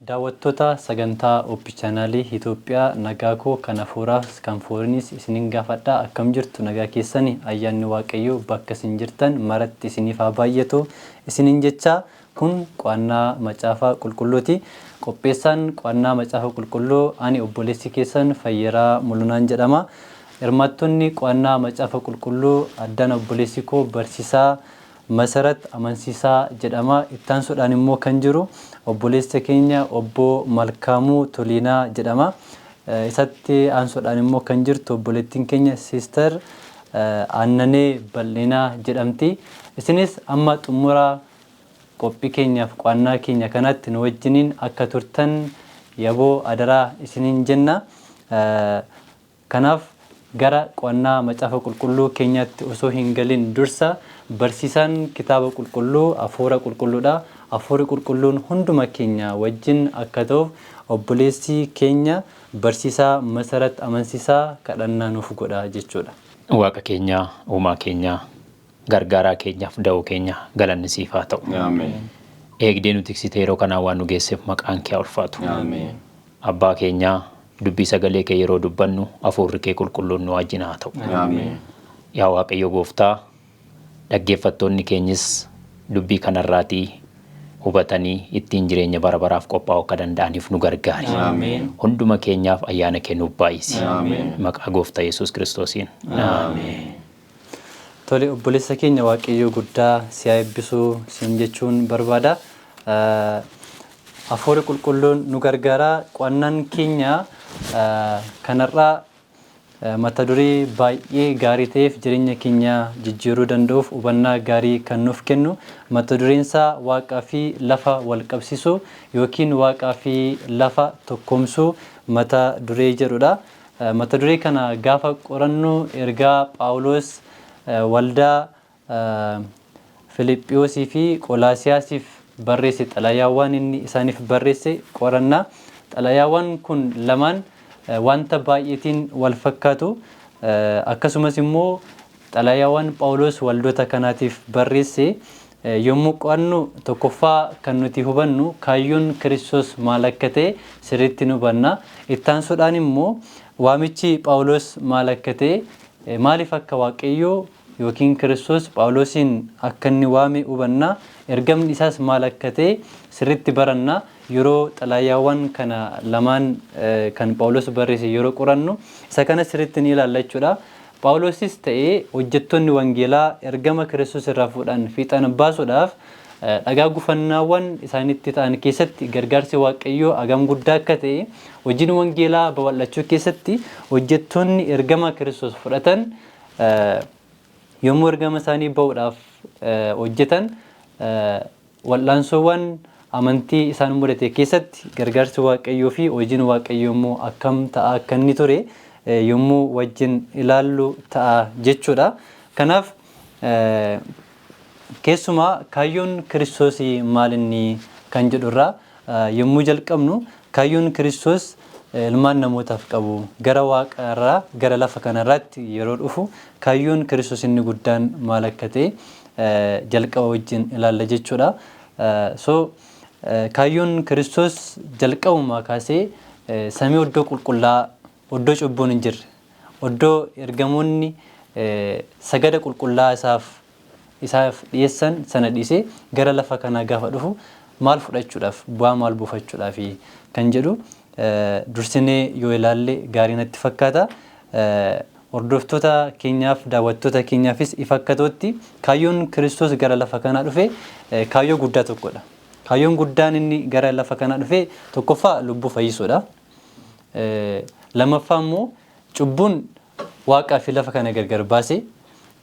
Daawwattoota sagantaa OP chaanaalii Itoophiyaa nagaa koo kan hafuuraaf kan fooniis isiniin gaafadhaa akkam jirtu nagaa keessanii ayyaanni waaqayyoo bakka isin jirtan maratti isiniif haa baay'atu isiniin jecha kun qo'annaa macaafa qulqulluuti. Qopheessaan qo'annaa macaafa qulqulluu ani obboleessi keessan Fayyeraa Mulunaan jedhama. Hirmaattonni qo'annaa macaafa qulqulluu addaan obboleessi koo barsiisaa Masarat Amansiisaa jedhama. Ittaansuudhaan immoo kan jiru obboleessa keenya obbo Malkaamuu Toliinaa jedhama. Isatti aansuudhaan immoo kan jirtu obboleettiin keenya Sister Aannanee Bal'inaa jedhamti. Isinis amma xumura qophii keenyaaf qo'annaa keenya kanatti nu wajjiniin akka turtan yaboo adaraa isiniin jenna. Kanaaf gara qo'annaa macaafa qulqulluu keenyaatti osoo hin galin dursa barsiisaan kitaaba qulqulluu hafuura qulqulluudha. Hafuurri qulqulluun hunduma keenya wajjin akka ta'uuf obboleessi keenya barsiisaa Masarat Amansiisaa kadhannaa nuuf godha jechuudha. Waaqa keenya, uumaa keenya, gargaaraa keenyaaf da'oo keenya galanni siif haa ta'u. Ameen. Eegdee nu tiksitee yeroo kanaa waan nu geesseef maqaan kee ulfaatu. Ameen. Abbaa keenyaa dubbii sagalee kee yeroo dubbannu hafuurri kee qulqulluun nu wajjin haa ta'u. Ameen. Yaa Waaqayyo Gooftaa, dhaggeeffattoonni keenyis dubbii kanarraatii hubatanii ittiin jireenya bara baraaf qophaa'uu akka danda'aniif nu gargaari. Ameen. Hunduma keenyaaf ayyaana kee nuuf baay'isi. Ameen. Maqaa Gooftaa Yesuus Kiristoosiin. Ameen. Tole obboleessa keenya waaqayyoo guddaa si haa eebbisuu siin jechuun barbaada. Hafuurri qulqulluun nu gargaara. Qo'annaan keenya kanarraa mata duree baay'ee gaarii ta'eef jireenya keenya jijjiiruu danda'uuf hubannaa gaarii kan nuuf kennu mata dureen isaa waaqaa fi lafa wal qabsiisuu yookiin waaqaa fi lafa tokkoomsuu mata duree jedhudha. Mata duree kana gaafa qorannu ergaa Phaawulos waldaa Filiiphiyoosii fi Qolaasiyaasiif barreesse xalayaawwan inni isaaniif barreesse qoranna. Xalayaawwan kun lamaan wanta baay'eetiin wal fakkaatu akkasumas immoo xalayaawwan Phaawulos waldoota kanaatiif barreesse yommuu qo'annu tokkoffaa kan nuti hubannu kaayyoon Kiristoos maal akka ta'e sirriitti nu hubanna. Ittaansuudhaan immoo waamichi Phaawulos maal akka ta'e maaliif akka Waaqayyoo yookiin Kiristoos Phaawulosiin akka inni waame hubanna. Ergamni isaas maal akka ta'e sirriitti baranna. Yeroo xalayaawwan kana lamaan kan Phaawulos barreesse yeroo qorannu isa kana sirriitti ni ilaalla jechuudha. Phaawulosis ta'ee hojjettoonni wangeelaa ergama Kiristoos irraa fuudhan fiixan baasuudhaaf dhagaa gufannaawwan isaanitti ta'an keessatti gargaarsi Waaqayyoo hagam guddaa akka ta'e hojiin wangeelaa babal'achuu keessatti hojjettoonni ergama Kiristoos fudhatan yommuu ergama isaanii ba'uudhaaf hojjetan wal'aansoowwan amantii isaan mudate keessatti gargaarsi Waaqayyoo fi hojiin Waaqayyoo immoo akkam ta'a akka inni ture yommuu wajjin ilaallu ta'a jechuudha. Kanaaf keessumaa kaayyoon Kiristoos maal inni kan jedhurraa yommuu jalqabnu kaayyoon Kiristoos ilmaan namootaaf qabu gara waaqarraa gara lafa kanarraatti yeroo dhufu kaayyoon Kiristoos inni guddaan maal akka ta'e jalqaba wajjin ilaalla jechuudha. Kaayyoon Kiristoos jalqabumaa kaasee samii iddoo qulqullaa iddoo cubbuun hin jirre iddoo ergamoonni sagada qulqullaa isaaf dhiyeessan sana dhiisee gara lafa kanaa gaafa dhufu maal fudhachuudhaaf bu'aa maal buufachuudhaaf kan jedhu dursinee yoo ilaalle gaarii natti fakkaata. Hordoftoota keenyaaf daawwattoota keenyaafis ifa akka ta'utti kaayyoon Kiristoos gara lafa kanaa dhufe kaayyoo guddaa tokkodha. Kaayyoon guddaan inni gara lafa kanaa dhufe tokkoffaa lubbuu fayyisuudha. Lammaffaa immoo cubbuun waaqaa fi lafa kana gargar baase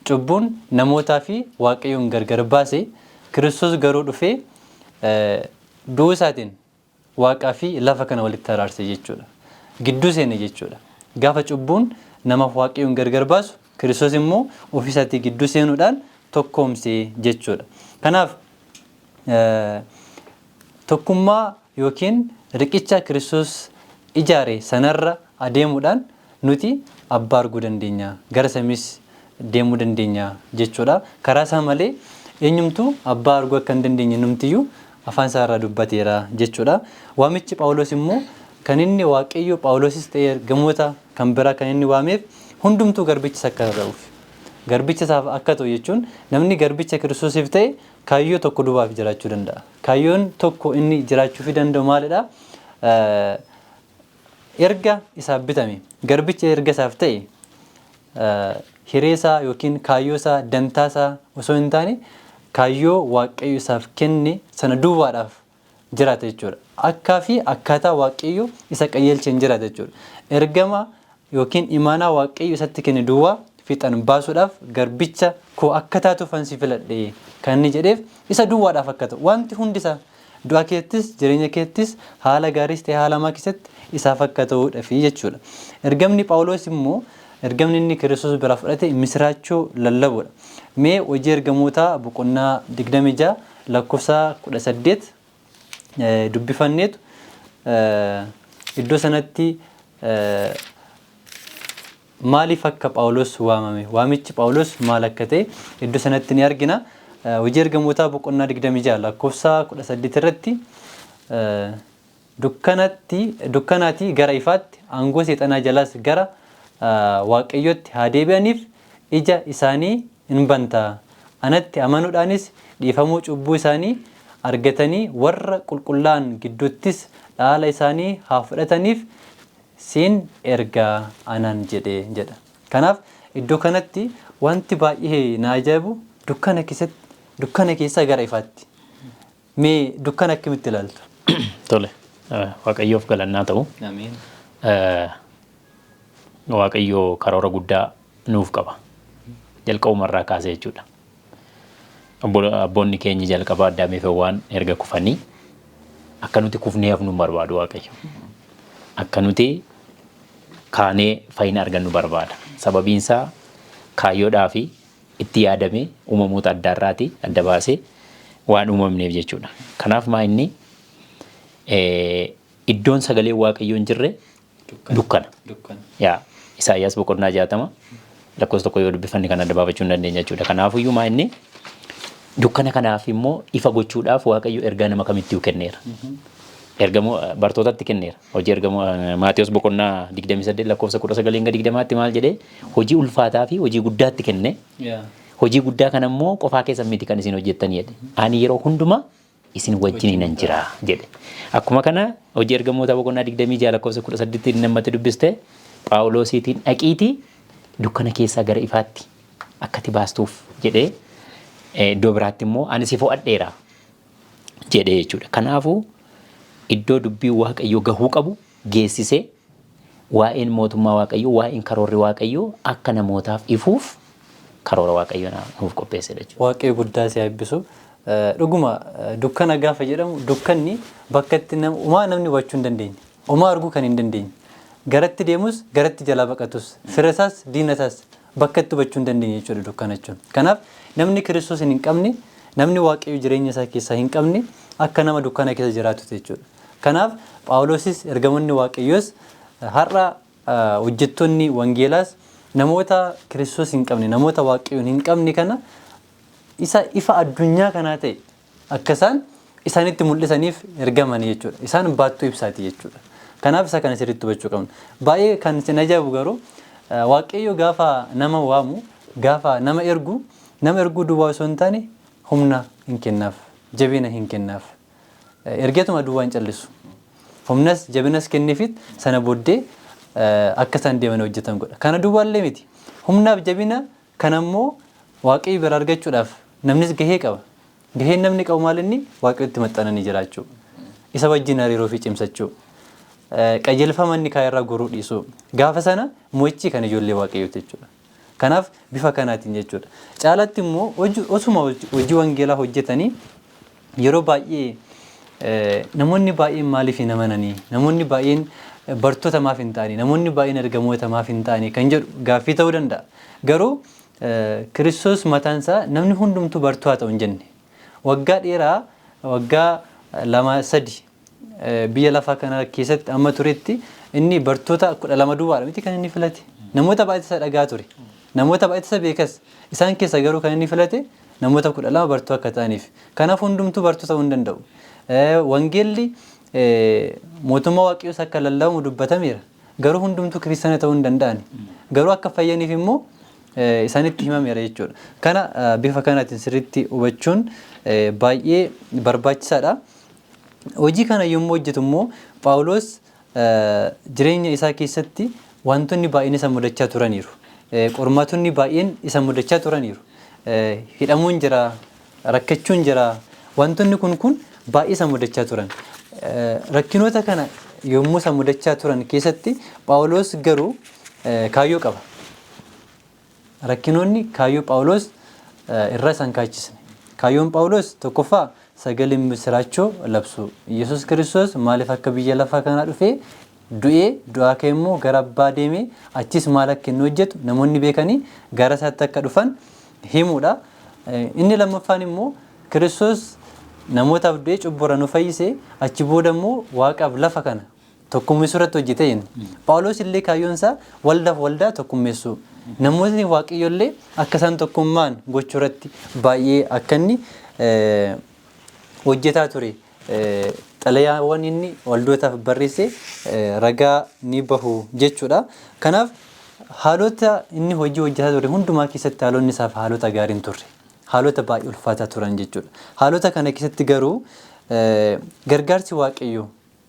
cubbuun namootaa fi Waaqayyoon gargar baase Kiristoos garuu dhufee du'uu isaatiin waaqaa fi lafa kana walitti araarse jechuudha. Gidduu seene jechuudha. Gaafa cubbuun namaaf Waaqayyoon gargar baasu Kiristoos immoo ofiisaatii gidduu seenuudhaan tokkoomse jechuudha. Kanaaf tokkummaa yookiin riqicha Kiristoos ijaare sanarra adeemuudhaan nuti abbaa arguu dandeenya gara samiis deemuu dandeenya jechuudha. Karaa isaa malee eenyumtuu abbaa arguu akka hin dandeenye numtiyyuu afaan isaa irraa dubbateera jechuudha. Waamichi Phaawulos immoo kan inni Waaqayyo Phaawulosis ta'ee ergamoota kan biraa kan inni waameef hundumtuu garbicha isa akka ta'uuf. Garbicha isaaf akka ta'u jechuun namni garbicha Kiristoosiif ta'e kaayyoo tokko dubaaf jiraachuu danda'a. Kaayyoon tokko inni jiraachuu danda'u maalidha? Erga isaaf bitame garbicha erga isaaf ta'e hireesaa yookiin kaayyoosaa dantaasaa osoo hin taane kaayyoo Waaqayyo isaaf kenne sana duwwaadhaaf jiraata jechuudha. Akkaa fi akkaataa Waaqayyo isa qajeelcheen jiraata jechuudha. Ergama yookiin imaanaa Waaqayyo isatti kenne duwwaa fixan baasuudhaaf garbicha koo akka taatuuf ansi filadhe kan inni jedheef isa duwwaadhaaf akka ta'u wanti hundi isaa du'a keettis jireenya keettis haala gaariis ta'e haala hamaa keessatti isaaf akka ta'uudhaaf jechuudha. Ergamni Phaawulos immoo ergamni inni Kiristoos biraa fudhate misiraachoo lallabuudha. Mee hojii ergamootaa boqonnaa 26 lakkoofsa 18 dubbifanneetu iddoo sanatti maaliif akka Phaawulos waamame waamichi Phaawulos maal akka ta'e iddoo sanatti ni argina. Hojii ergamootaa boqonnaa 26 lakkoofsa 18 irratti dukkanaatii gara ifaatti aangoo seexanaa jalaas gara Waaqayyotti haa deebi'aniif ija isaanii hin bantaa. Anatti amanuudhaanis dhiifamuu cubbuu isaanii argatanii warra qulqullaa'an gidduuttis dhaala isaanii haa fudhataniif siin ergaa anaan jedha. Kanaaf iddoo kanatti wanti baay'ee na ajaa'ibu dukkana keessaa gara ifaatti. Mee dukkana akkamitti ilaaltu? Tole. Waaqayyoof galannaa ta'u. Ameen. Waaqayyo karoora guddaa nuuf qaba. Jalqabumarraa kaasee jechuudha. Abboonni keenya jalqaba Addaamiif Hawwaan erga kufanii akka nuti kufnee hafnu barbaadu Waaqayyo. Akka nuti kaanee fayyina argannu barbaada. Sababiin isaa kaayyoodhaa fi itti yaadamee uumamoota addaarraati adda baasee waan uumamneef jechuudha. Kanaaf maa inni iddoon sagalee Waaqayyoo hin jirre dukkana. Yaa Isaayyaas boqonnaa 60 lakkoofsa tokko yoo dubbifanne kan adda baafachuu hin dandeenya jechuudha. Kanaafiyyuu maa inni dukkana kanaaf immoo ifa gochuudhaaf Waaqayyo ergaa nama kamittiyyuu kenneera. Ergamoo bartootatti kenneera. Hojii ergamoo Maatiyos boqonnaa 28 lakkoofsa 19-20tti maal jedhee hojii ulfaataa fi hojii guddaatti kenne. Hojii guddaa kana immoo qofaa keessan miti kan isin hojjettanii jedhe. Ani yeroo hundumaa isin wajjin nan jira jedhe. Akkuma kana hojii ergamoota boqonnaa 26 lakkoofsa 18 namatti dubbiste Phaawulosiitiin dhaqiitii dukkana keessaa gara ifaatti akkati baastuuf jedhee iddoo biraatti immoo ani si fo'adheera jedhee jechuudha. Kanaafuu iddoo dubbii Waaqayyoo gahuu qabu geessisee waa'een mootummaa Waaqayyoo waa'een karoorri Waaqayyoo akka namootaaf ifuuf karoora Waaqayyoo nuuf qopheessedha jechuudha. Waaqayyo guddaa si eebbisu. Dhuguma dukkana gaafa jedhamu dukkanni bakka itti namni hubachuu hin dandeenye. Homaa arguu kan hin dandeenye. Garatti deemus garatti jalaa baqatus firasaas diinasaas bakka itti hubachuu hin dandeenye jechuudha dukkana jechuun. Kanaaf namni Kiristoos hin qabne namni Waaqayyo jireenya isaa keessaa hin qabne akka nama dukkana keessa jiraatu jechuudha. Kanaaf Phaawulosis ergamoonni Waaqayyoos har'a hojjettoonni wangeelaas namoota Kiristoos hin qabne namoota Waaqayyoon hin qabne kana isa ifa addunyaa kanaa ta'e akka isaan isaanitti mul'isaniif ergamanii jechuudha. Isaan baattuu ibsaati jechuudha. Kanaaf isa kana sirriitti hubachuu qabna. Baay'ee kan isin ajaa'ibu garuu Waaqayyo gaafa nama waamu gaafa nama erguu duwwaa osoo hin taane humna hin kennaaf jabina hin kennaaf. Ergetuma duwwaa hin callisu. Humnas jabinas kenneefit sana booddee akka isaan deeman hojjetan godha. Kana duwwaallee miti. Humnaaf jabina kanammoo Waaqayyo bira argachuudhaaf namnis gahee qaba. Gaheen namni qabu maal inni Waaqayyotti maxxananii jiraachuu. Isa wajjin hariiroo fi cimsachuu. Qajeelfama inni kaayirraa goruu dhiisuu. Gaafa sana mo'ichi kan ijoollee Waaqayyooti jechuudha. Kanaaf bifa kanaatiin jechuudha. Caalatti immoo osuma hojii wangeelaa hojjetanii yeroo baay'ee namoonni baay'een maaliif hin amananii namoonni baay'een bartoota maaf hin ta'anii namoonni baay'een ergamoota maaf hin ta'anii kan jedhu gaaffii ta'uu danda'a. Garuu Kiristoos mataan isaa namni hundumtuu bartuu haa ta'u hin jenne. Waggaa dheeraa waggaa 2-3 biyya lafaa kana keessatti amma turetti inni bartoota 12 duwwaadha miti kan inni filate. Namoota baay'ee isa dhagaa ture. Namoota baay'ee isa beekas. Isaan keessa garuu kan inni filate namoota 12 bartuu akka ta'aniif. Kanaaf hundumtuu bartuu ta'uu hin danda'u. Wangeelli mootummaa waaqayyoos akka lallabamu dubbatameera. Garuu hundumtuu kiristaana ta'uu hin danda'ani. Garuu akka fayyaniif immoo isaanitti himameera jechuudha. Kana bifa kanaatiin sirriitti hubachuun baay'ee barbaachisaadha. Hojii kana yommuu hojjetu immoo Phaawulos jireenya isaa keessatti wantoonni baay'een isa mudachaa turaniiru. Qormaatonni baay'een isa mudachaa turaniiru. Hidhamuun jira, rakkachuun jira. Wantoonni kun baay'ee isa mudachaa turan. Rakkinoota kana yommuu isa mudachaa turan keessatti Phaawulos garuu kaayyoo qaba. Rakkinoonni kaayyoo Phaawulos irra isaan kaachisne. Kaayyoon Phaawulos tokkoffaa sagalee misiraachoo labsu. Yesuus Kiristoos maaliif akka biyya lafaa kanaa dhufee du'ee du'aa ka'ee immoo gara abbaa deemee achis maal akka inni hojjetu namoonni beekanii gara isaatti akka dhufan himuudha. Inni lammaffaan immoo Kiristoos namootaaf du'ee cubburra nu fayyisee achi booda immoo waaqaaf lafa kana tokkummeessuu irratti hojjete jenna. Phaawulos illee kaayyoon isaa waldaaf waldaa tokkummeessuu. Namoonni waaqayyo illee akka isaan tokkummaan gochuu irratti baay'ee akka inni hojjetaa ture. Xalayaawwan inni waldootaaf barreesse ragaa ni bahu jechuudha. Kanaaf haalota inni hojii hojjetaa ture hundumaa keessatti haalonni isaaf haalota gaariin turre. Haalota baay'ee ulfaataa turan jechuudha. Haalota kana keessatti garuu gargaarsi waaqayyoo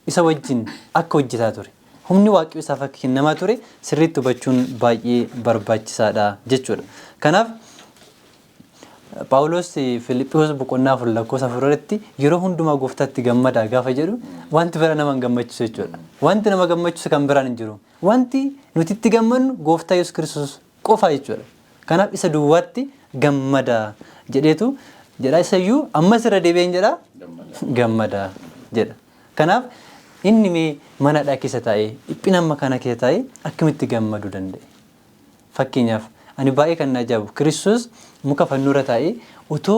isa wajjin akka hojjetaa ture. Humni waaqayyoo isaaf akka kennamaa ture sirriitti hubachuun baay'ee barbaachisaadha jechuudha. Kanaaf Phaawulos Filiphos boqonnaa 4 irratti yeroo hundumaa gooftaatti gammadaa gaafa jedhu wanti bira nama gammachiisu jechuudha. Wanti nama gammachiisu kan biraan hin jiru. Wanti nuti itti gammannu gooftaa Yesuus Kiristoos qofa jechuudha. Kanaaf isa duwwaatti gammadaa jedheetu jedha isayyuu ammas irra deebi'een jedha gammadaa jedha. Kanaaf inni mee manadhaa keessa taa'ee dhiphina amma kana keessa taa'ee akkamitti gammaduu danda'e? Fakkeenyaaf ani baay'ee kan na ajaa'ibu Kiristoos muka fannoorra taa'ee otoo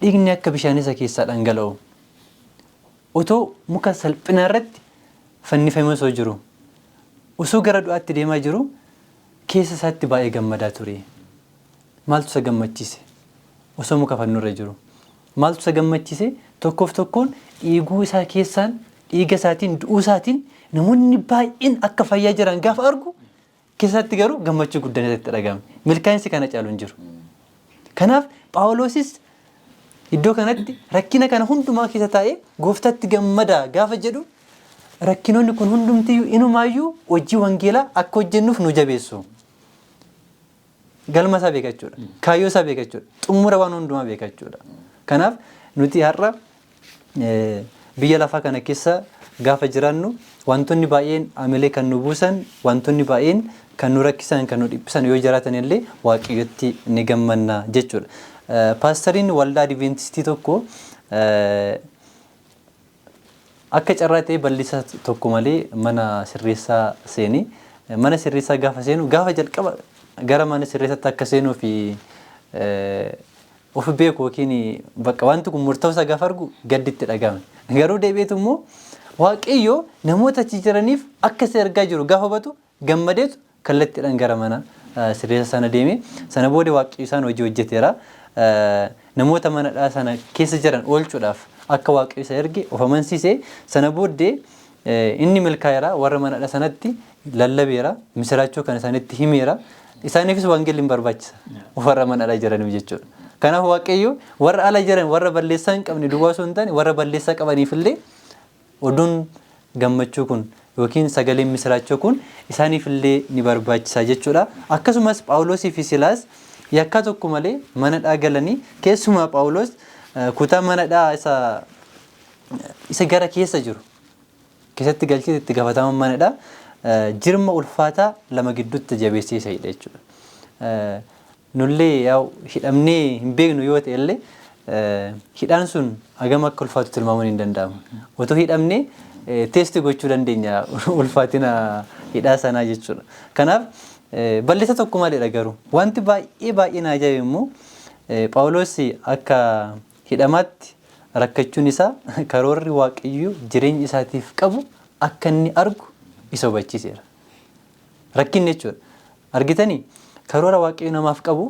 dhiigni akka bishaan isa keessaa dhangala'u otoo muka salphina irratti fannifamee osoo jiru osoo gara du'aatti deemaa jiru keessa isaatti baay'ee gammadaa ture. Maaltu isa gammachiise? Osoo muka fannoorra jiru maaltu isa gammachiise? Tokkoof tokkoon dhiiguu isaa keessaan dhiiga isaatiin du'uu isaatiin namoonni baay'een akka fayyaa jiran gaafa argu keessatti garuu gammachuu guddaan isatti dhagahame. Milkaa'insi kana caalu hin jiru. Kanaaf Phaawulosis iddoo kanatti rakkina kana hundumaa keessa taa'ee gooftaatti gammadaa gaafa jedhu rakkinoonni kun hundumtiyyuu inumaayyuu hojii wangeelaa akka hojjennuuf nu jabeessu. Galma isaa beekachuudha. Kaayyoo isaa beekachuudha. Xumura waan hundumaa beekachuudha. Kanaaf nuti har'a biyya lafaa kana keessa gaafa jiraannu wantoonni baay'een amilee kan nu buusan, wantoonni baay'een kan nu rakkisan, kan nu dhiphisan yoo jiraatan illee waaqayyotti ni gammanna jechuudha. Paastariin waldaa Adventistii tokko akka carraa ta'ee bal'isa tokko malee mana sirreessaa seeni. Mana sirreessaa gaafa seenu gaafa jalqaba gara mana sirreessaatti akka seenuu fi of beeku yookiin bakka wanti kun murtaa'uu isaa gaafa argu gadditti dhagahame. Garuu deebi'eetu immoo waaqayyo namoota achi jiraniif akka isa ergaa jiru gaafa hubatu gammadeetu kallattiidhaan gara mana sirreessa sana deeme. Sana booda waaqayyo isaan hojii hojjeteera. Namoota manadhaa sana keessa jiran oolchuudhaaf akka waaqayyo isa erge of amansiise. Sana booddee inni milkaa'eera warra manadhaa sanatti lallabeera. Misiraachoo kan isaanitti himeera. Isaaniifis wangeelli hin barbaachisa warra manadhaa jiraniif jechuudha. Kanaaf waaqayyo warra ala jiran warra balleessaa hin qabne duwwaa osoo hin taane warra balleessaa qabaniif illee oduun gammachuu kun yookiin sagaleen misiraachoo kun isaaniif illee ni barbaachisa jechuudha. Akkasumas Phaawulosii fi Silaas yakka tokko malee manadhaa galanii keessumaa Phaawulos kutaa manadhaa isa gara keessa jiru keessatti galchee itti gaafataman manadhaa jirma ulfaataa lama gidduutti jabeessee isa hidha jechuudha. Nullee yaa'u hidhamnee hin beeknu yoo ta'e illee hidhaan sun hagam akka ulfaatu tilmaamuun hin danda'amu. Otoo hidhamnee teesti gochuu dandeenya ulfaatina hidhaa sanaa jechuudha. Kanaaf bal'isa tokko maleedha garuu wanti baay'ee na ajaa'ibe immoo Phaawulos akka hidhamaatti rakkachuun isaa karoorri waaqayyoo jireenya isaatiif qabu akka inni argu isa hubachiiseera. Rakkinni jechuudha. Argitanii karoora waaqayyoo namaaf qabu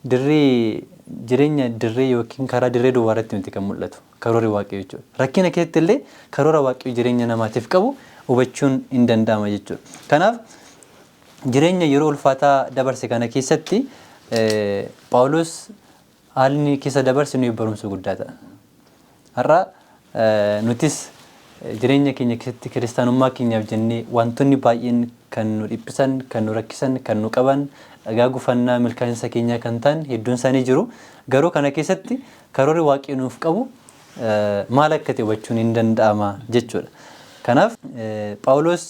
dirree jireenya dirree yookiin karaa dirree duwwaa irratti miti kan mul'atu karoora waaqayyoo jechuudha. Rakkina keessatti illee karoora waaqayyoo jireenya namaatiif qabu hubachuun hin danda'ama jechuudha. Kanaaf jireenya yeroo ulfaataa dabarse kana keessatti Phaawulos haalli keessa dabarse nuyi barumsa guddaa ta'a. Har'a nutis jireenya keenya keessatti kiristaanummaa keenyaaf jennee wantoonni baay'een kan nu dhiphisan, kan nu rakkisan, kan nu qaban, dhagaa gufannaa milkaa'insa keenyaa kan ta'an hedduun isaanii jiru. Garuu kana keessatti karoorri waaqayyo nuuf qabu maal akka ta'e hubachuun hin danda'ama jechuudha. Kanaaf Phaawulos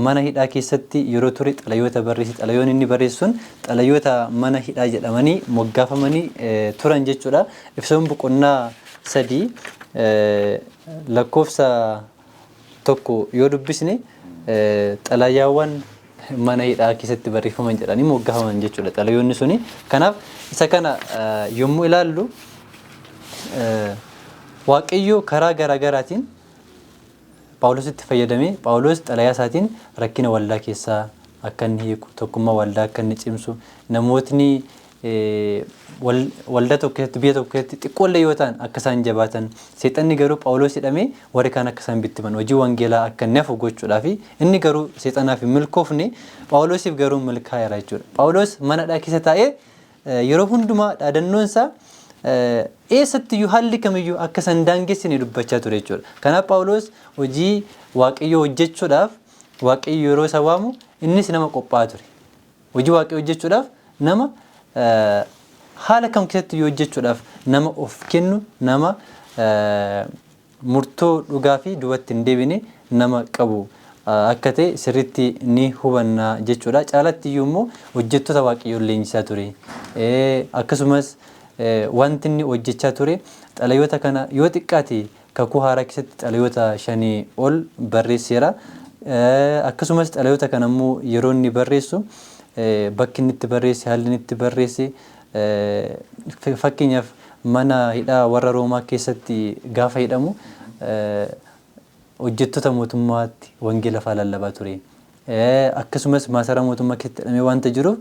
mana hidhaa keessatti yeroo ture xalayoota barreesse. Xalayoonni inni barreessuun xalayoota mana hidhaa jedhamanii moggaafamanii turan jechuudha. Efesoon boqonnaa 3 lakkoofsa 1 yoo dubbisne xalayaawwan mana hidhaa keessatti barreeffaman jedhanii moggaafaman jechuudha xalayoonni suni. Kanaaf isa kana yommuu ilaallu waaqayyo karaa garaagaraatiin Phaawulositti fayyadamee Phaawulos xalayaa isaatiin rakkina waldaa keessaa akka inni hiiku, tokkummaa waldaa akka inni cimsu, namootni waldaa tokko keessatti biyya tokko keessatti xiqqoollee yoo ta'an akka isaan jabaatan, seexanni garuu Phaawulos hidhamee warri kaan akka isaan bittiman hojii wangeelaa akka inni hafu gochuudhaaf inni garuu seexanaaf hin milkoofne Phaawulosiif garuu milkaa'eera jechuudha. Phaawulos mana hidhaa keessa taa'ee yeroo hundumaa dhaadannoon isaa eessattiyyuu haalli kamiyyuu akka isaan daangessine dubbachaa ture jechuudha. Kanaaf Phaawulos hojii waaqayyoo hojjechuudhaaf waaqayyo yeroo isa waamu innis nama qophaa'aa ture. Hojii waaqayyoo hojjechuudhaaf nama haala kam keessatti hojjechuudhaaf nama of kennu, nama murtoo dhugaa fi duubatti hin deebine nama qabu akka ta'e sirriitti ni hubanna jechuudha. Caalatti iyyuu immoo hojjettoota waaqayyoo leenjisaa ture. Akkasumas wanti inni hojjechaa ture xalayoota kana yoo xiqqaate kakuu haaraa keessatti xalayoota 5 ol barreesseera. Akkasumas xalayoota kana immoo yeroo inni barreessu bakki inni itti barreesse, haalli inni itti barreesse fakkeenyaaf mana hidhaa warra Roomaa keessatti gaafa hidhamu hojjettoota mootummaatti wangeela fa'aa lallabaa ture. Akkasumas maasaraa mootummaa keessatti hidhamee waanta jiruuf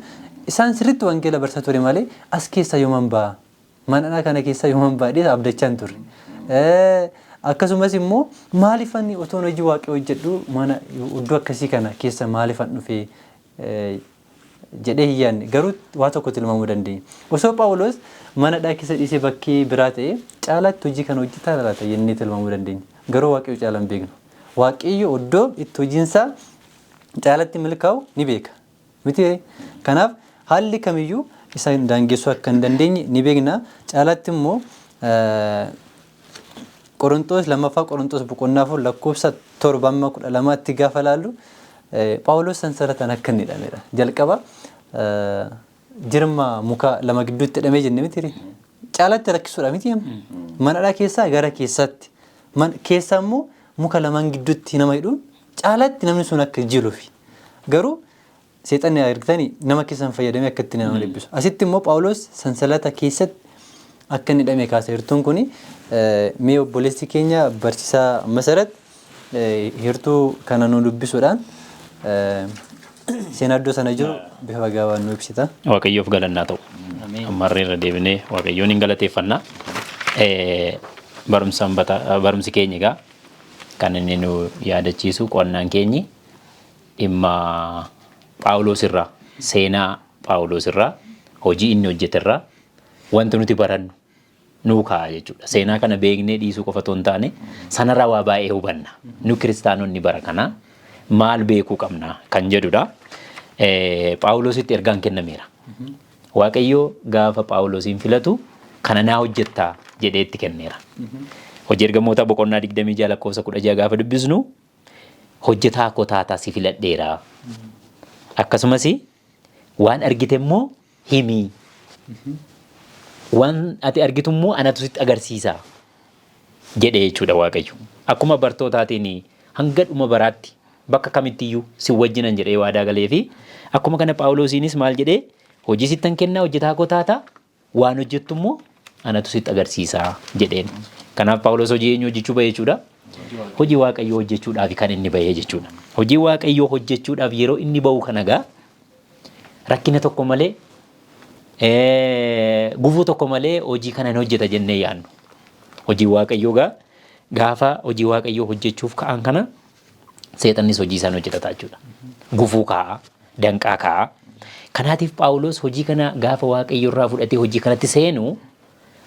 isaan sirriitti wangeela barsiisaa ture malee as keessa yooman ba'a. Mana kana keessa yooman baadhee abdachaa hin turre. Akkasumas immoo maaliifan otoo hojii waaqayyoo hojjedhu mana iddoo akkasii kana keessa maaliifan dhufee jedhee hin yaadne garuu waa tokko tilmaamuu dandeenya. Osoo Phaawulos mana hidhaa keessa dhiisee bakkee biraa ta'e caalaatti hojii kana hojjetaa laata jennee tilmaamuu dandeenya. Garuu waaqayyo caala hin beeknu. Waaqayyo iddoo itti hojiinsaa caalatti milkaa'u ni beeka. Miti kanaaf haalli kamiyyuu isa daangessuu akka hin dandeenye ni beekna. Caalatti immoo Qorontos lammaffaa Qorontos boqonnaa 4 lakkoofsa 7:12 gaafa laallu Phaawulos sansalataan akka inni hidhamedha. Jalqaba jirma muka lama gidduutti hidhamee jenne miti caalatti rakkisuudha miti mana hidhaa keessaa gara keessatti keessa immoo muka lamaan gidduutti nama hidhuun caalatti namni sun akka jiruufi garuu seexanni argitanii nama keessan fayyadamee akka itti nama dhibbisu. Asitti immoo Phaawulos sansalata keessatti akka inni hidhamee kaasa. Hirtuun kuni mee obboleessi keenya barsiisaa Masarat hirtuu kana nu dubbisuudhaan seenaa iddoo sana jiru bifa gabaabaan nu ibsita. Waaqayyoof galannaa ta'u. Ammarree irra deebinee waaqayyoon hin galateeffannaa. Barumsi keenya egaa kan inni nu yaadachiisu qo'annaan keenyi dhimma Phaawulos irraa seenaa Phaawulos irraa hojii inni hojjete irraa wanti nuti barannu nuu kaa'a jechuudha. Seenaa kana beeknee dhiisuu qofa otoo hin taane sanarraa waa baay'ee hubanna. Nu kiristaanonni bara kanaa maal beekuu qabna kan jedhudha. Phaawulositti ergaan kennameera. Waaqayyo gaafa Phaawulosiin filatu kana naa hojjettaa jedhee itti kenneera. Hojii ergamoota boqonnaa 26 lakkoofsa 16 gaafa dubbisnu hojjetaa koo taataa si filadheera. Akkasumas waan argite immoo himii. Waan ati argitu immoo anatu sitti agarsiisa jedhee jechuudha Waaqayyo. Akkuma bartootaatiin hanga dhuma baraatti bakka kamittiyyuu si wajjinan jedhee waadaa galee fi akkuma kana Phaawulosiinis maal jedhee hojii sittan kennaa hojjetaa koo taataa waan hojjettu immoo anatu sitti agarsiisa jedheen. Kanaaf Phaawulos hojii eenyu hojjechuu bahee jechuudha? Hojii Waaqayyoo hojjechuudhaaf kan inni bahee jechuudha. Hojii Waaqayyoo hojjechuudhaaf yeroo inni bahu kana gaa rakkina tokko malee gufuu tokko malee hojii kana hin hojjeta jennee yaadnu. Hojii waaqayyoo gaafa hojii waaqayyoo hojjechuuf ka'an kana seexannis hojii isaan hojjeta jechuudha. Gufuu kaa'a, danqaa kaa'a. Kanaatiif Phaawulos hojii kana gaafa waaqayyo irraa fudhatee hojii kanatti seenu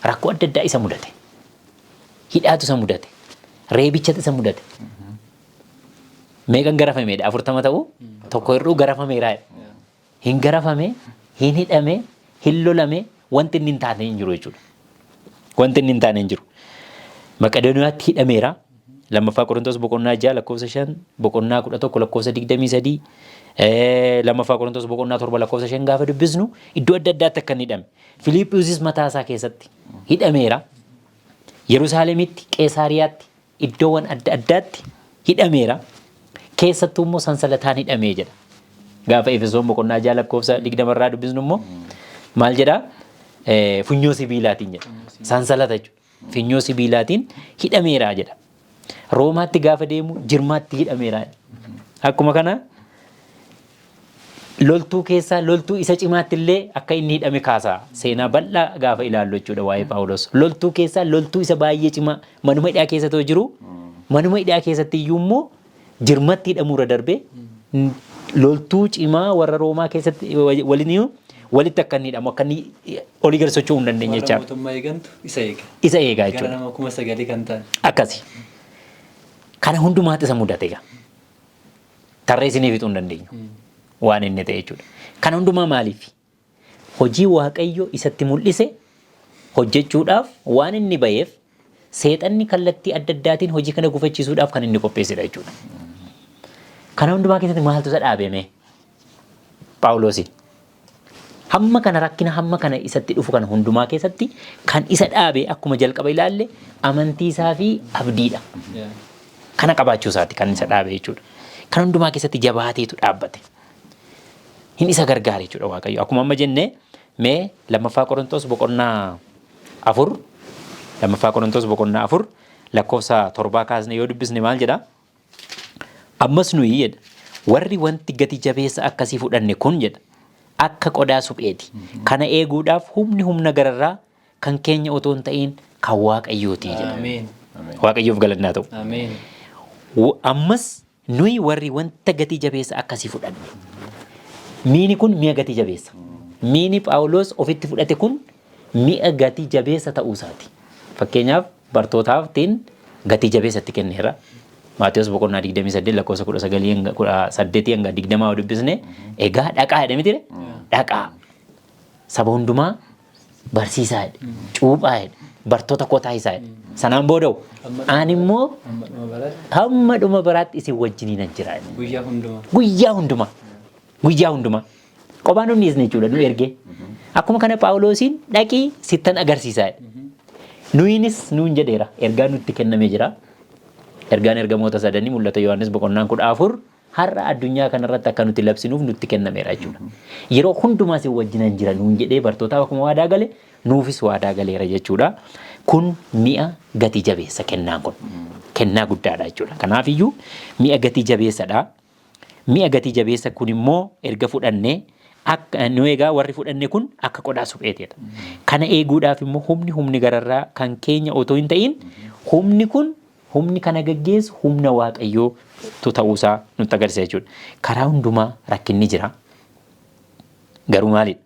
rakkoo adda addaa isa mudate. Hidhaatu isa mudate. Reebichatu isa mudate. Meeqan garafameedha? 40 ta'u tokko irruu garafameera. Hin garafame, hin hidhame, hin lolame, wanti inni hin taane hin jiru jechuudha. Wanti inni hin taane hin jiru. Maqedooniyaatti hidhameera. Lammaffaa Qorontos boqonnaa 6 lakkoofsa 5, boqonnaa 11 lakkoofsa 23, lammaffaa Qorontos boqonnaa 7 lakkoofsa 5 gaafa dubbisnu iddoo adda addaatti akka inni hidhame. Filiiphiyuusis mataa isaa keessatti hidhameera. Yerusaalemitti, Qeesaariyaatti, iddoowwan adda addaatti hidhameera. Keessattuu immoo sansalataan hidhamee jedha. Gaafa Efesoon boqonnaa 6 lakkoofsa 20 irraa dubbisnu immoo maal jedha? Funyoo sibiilaatiin jedha. Sansalata jechuudha. Funyoo sibiilaatiin hidhameera jedha. Roomaatti gaafa deemu jirmaatti hidhameera. Akkuma kana loltuu keessaa loltuu isa cimaatti illee akka inni hidhame kaasaa seenaa bal'aa gaafa ilaallu jechuudha waa'ee Phaawulos. Loltuu keessaa loltuu isa baay'ee cimaa manuma hidhaa keessatti jiru manuma hidhaa keessatti iyyuu immoo jirmatti hidhamuura darbee loltuu cimaa warra Roomaa keessatti waliin walitti akka inni hidhamu akka inni olii gadi socho'uu hin dandeenye jechaadha. Mootummaa eegantu isa eega. Isa eegaa jechuudha. Gara nama 9,000 kan ta'an. Akkasi. Kana hundumaatti isa mudate egaa. Tarreessinee fixuu hin dandeenyu. Waan inni ta'e jechuudha. Kana hundumaa maaliif? Hojii waaqayyo isatti mul'ise hojjechuudhaaf waan inni ba'eef seexanni kallattii adda addaatiin hojii kana gufachiisuudhaaf kan inni qopheessedha jechuudha. Kana hundumaa keessatti maaltu isa dhaabeme? Phaawulosi. Hamma kana rakkina hamma kana isatti dhufu kana hundumaa keessatti kan isa dhaabe akkuma jalqaba ilaalle amantii isaa fi abdiidha. Kana qabaachuu isaati kan isa dhaabe jechuudha. Kan hundumaa keessatti jabaateetu dhaabbate. Hin isa gargaare jechuudha waaqayyo. Akkuma amma jenne mee lammaffaa Qorontos boqonnaa 4 lammaffaa Qorontos boqonnaa 4 lakkoofsa 7 kaasne yoo dubbisne maal jedha? Ammas nuyi jedha warri wanti gati jabeessa akkasii fudhanne kun jedha akka qodaa supheeti. Kana eeguudhaaf humna gararraa kan keenya otoo hin ta'in kan waaqayyooti jedha. Ameen. Waaqayyoof galannaa ta'u. Ameen. Ammas nuyi warri wanta gati jabeessa akkasii fudhanne. Miini kun mi'a gati jabeessa. Miini Phaawulos ofitti fudhate kun mi'a gati jabeessa ta'uu isaati. Fakkeenyaaf bartootaaftiin gati jabeessatti kenneera. Maatiyos boqonnaa 28 lakkoofsa 19 hanga 20 dubbisne egaa dhaqaa jedhame tire dhaqaa saba hundumaa barsiisaa jedhe cuuphaa jedhe bartoota kotaa isaa jedhe sanaan booda'u ani immoo hamma dhuma baraatti isin wajjiniin jira guyyaa hundumaa qophaan humni isne jechuudha nu ergee akkuma kana Phaawulosiin dhaqii sittan agarsiisaa jedhe nuyinis nuun jedheera ergaa nutti kennamee jira. Ergaan ergamoota sadanii mul'ata Yohaannis boqonnaan 14 har'a addunyaa kanarratti akka nuti labsinuuf nutti kennameera jechuudha. Yeroo hundumaa si wajjinan jira nuun jedhee bartootaaf akkuma waadaa gale nuufis waadaa galeera jechuudha. Kun mi'a gati jabeessa kennaan kun. Kennaa guddaadha jechuudha. Kanaafiyyuu mi'a gati jabeessadha. Mi'a gati jabeessa kun immoo erga fudhannee akka nu egaa warri fudhanne kun akka qodaa supheetedha. Kana eeguudhaaf immoo humni gararraa kan keenya otoo hin ta'in humni kana gaggeessu humna waaqayyootu ta'uusaa nutti agarsiisa jechuudha. Karaa hundumaa rakkinni jira. Garuu maalidha?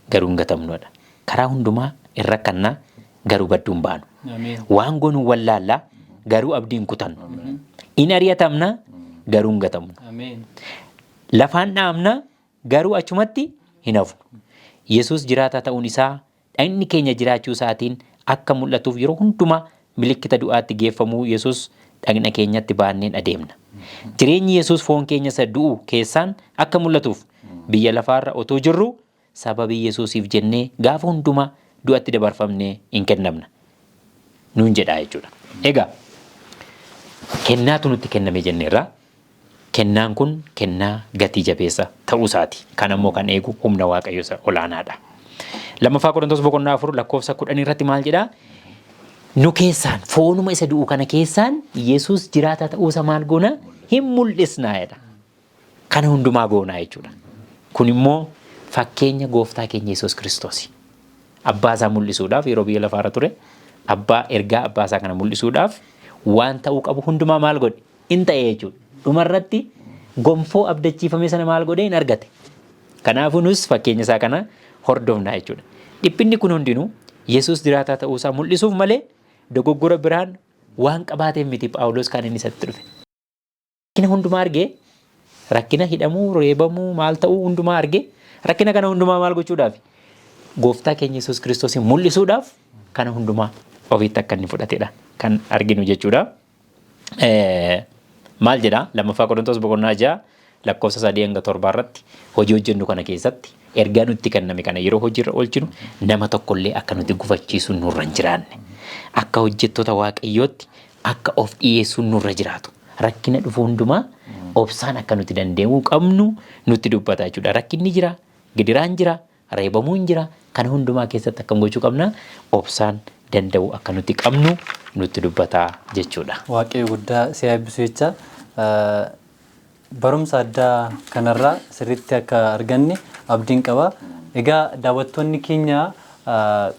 Garuu hin gatamnudha. Karaa hundumaa irra rakkannaa garuu badduu hin baanu. Waan goonuu wallaallaa garuu abdiin kutannu. In ari'atamna garuu hin gatamnu. Lafaan dhaamna garuu achumatti hin hafnu. Yesuus jiraataa ta'uun isaa dhagni keenya jiraachuu isaatiin akka mul'atuuf yeroo hundumaa milikkita du'aatti geeffamuu Yesuus dhagna keenyatti baanneen adeemna. Jireenyi Yesuus foon keenya isa du'u keessaan akka mul'atuuf biyya lafaarra otoo jirru sababii Yesuusiif jennee gaafa hundumaa du'atti dabarfamnee hin kennamna. Nuun jedhaa jechuudha. Egaa kennaatu nutti kenname jenneerra. Kennaan kun kennaa gatii jabeessa ta'uu isaati. Kan ammoo kan eegu humna waaqayyoo olaanaadha. Lammaffaa Qorontos boqonnaa 4 lakkoofsa 10 irratti maal jedhaa? Nu keessaan foonuma isa du'u kana keessaan Yesuus jiraataa ta'uusa maal goona hin mul'isnaa jedha. Kana hundumaa goonaa jechuudha. Kun immoo fakkeenya gooftaa keenya Yesuus Kiristoos. Abbaa isaa mul'isuudhaaf yeroo biyya lafaarra ture ergaa abbaa isaa kana mul'isuudhaaf waan ta'uu qabu hundumaa maal godhe in ta'e jechuudha. Dhumarratti gonfoo abdachiifame sana maal godhe in argate. Kanaafuu nus fakkeenya isaa kana hordofna jechuudha. Dhiphinni kun hundinuu Yesuus jiraataa ta'uu isaa mul'isuuf malee dogoggora biraan waan qabaateef miti Phaawulos kan inni isatti dhufe. Rakkina hundumaa argee rakkina hidhamuu, reebamuu, maal ta'uu hundumaa argee rakkina kana hundumaa maal gochuudhaaf gooftaa keenya Yesuus Kiristoos mul'isuudhaaf kana hundumaa ofiitti akka inni fudhatedha kan arginu jechuudha. Maal jedha lammaffaa Qorontos boqonnaa 6 lakkoofsa 3-7 irratti hojii hojjennu kana keessatti ergaa nutti kenname kana yeroo hojiirra oolchinu nama tokkollee akka nuti gufachiisu nurra hin jiraanne akka hojjettoota waaqayyootti akka of dhiyeessu nurra jiraatu rakkina dhufu hundumaa obsaan akka nuti dandeenyu qabnu nutti dubbata jechuudha. Rakkinni jira, gidiraan jira, reebamuun jira, kana hundumaa keessatti akkam gochuu qabna obsaan danda'u akka nuti qabnu nutti dubbata jechuudha. Waaqayyo guddaa si eebbisu jecha barumsa addaa kanarraa sirriitti akka arganne abdiin qaba. Egaa daawwattoonni keenya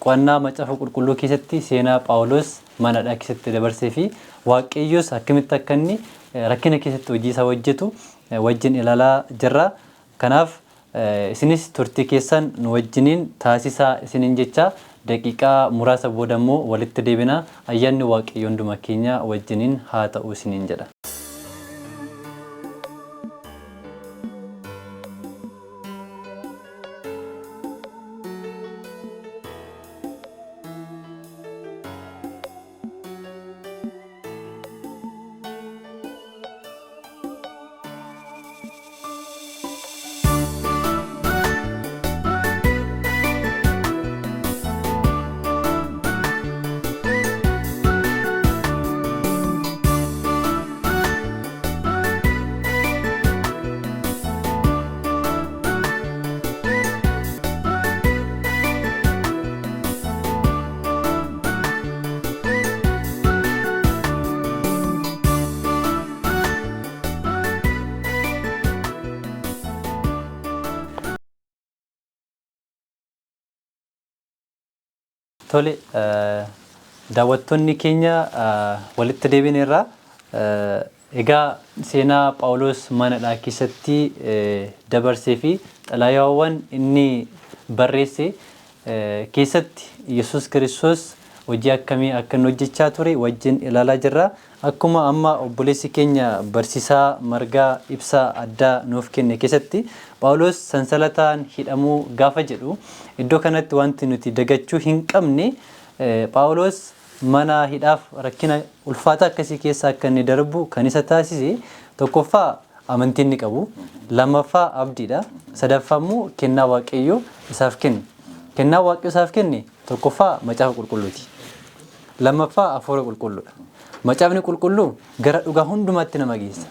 qo'annaa macaafa qulqulluu keessatti seenaa Phaawulos manadhaa keessatti dabarsee fi waaqayyos akkamitti akka inni rakkina keessatti hojii isaa hojjetu wajjin ilaalaa jirra. Kanaaf isinis turtii keessan nu wajjiniin taasisaa isiniin jecha daqiiqaa muraasa booda immoo walitti deebina. Ayyaanni waaqayyo hunduma keenya wajjiniin haa ta'u isiniin jedha. Tole daawwattoonni keenya walitti deebineerra egaa seenaa Phaawulos manadhaa keessatti dabarsee fi xalayaawwan inni barreesse keessatti Yesuus Kiristoos hojii akkamii akka inni hojjechaa ture wajjin ilaalaa jirra. Akkuma amma obboleessi keenya barsiisaa margaa ibsaa addaa nuuf kenne keessatti Phaawulos sansalataan hidhamuu gaafa jedhu iddoo kanatti wanti nuti dagachuu hin qabne Phaawulos mana hidhaaf rakkina ulfaataa akkasii keessa akka inni darbu kan isa taasise tokkoffaa amantii inni qabu, lammaffaa abdiidha, sadaffaa immoo kennaa waaqayyoo isaaf kenne. Kennaa waaqayyoo isaaf kenne tokkoffaa macaafa qulqulluuti. Lammaffaa hafuura qulqulluudha. Macaafni qulqulluu gara dhugaa hundumaatti nama geessa.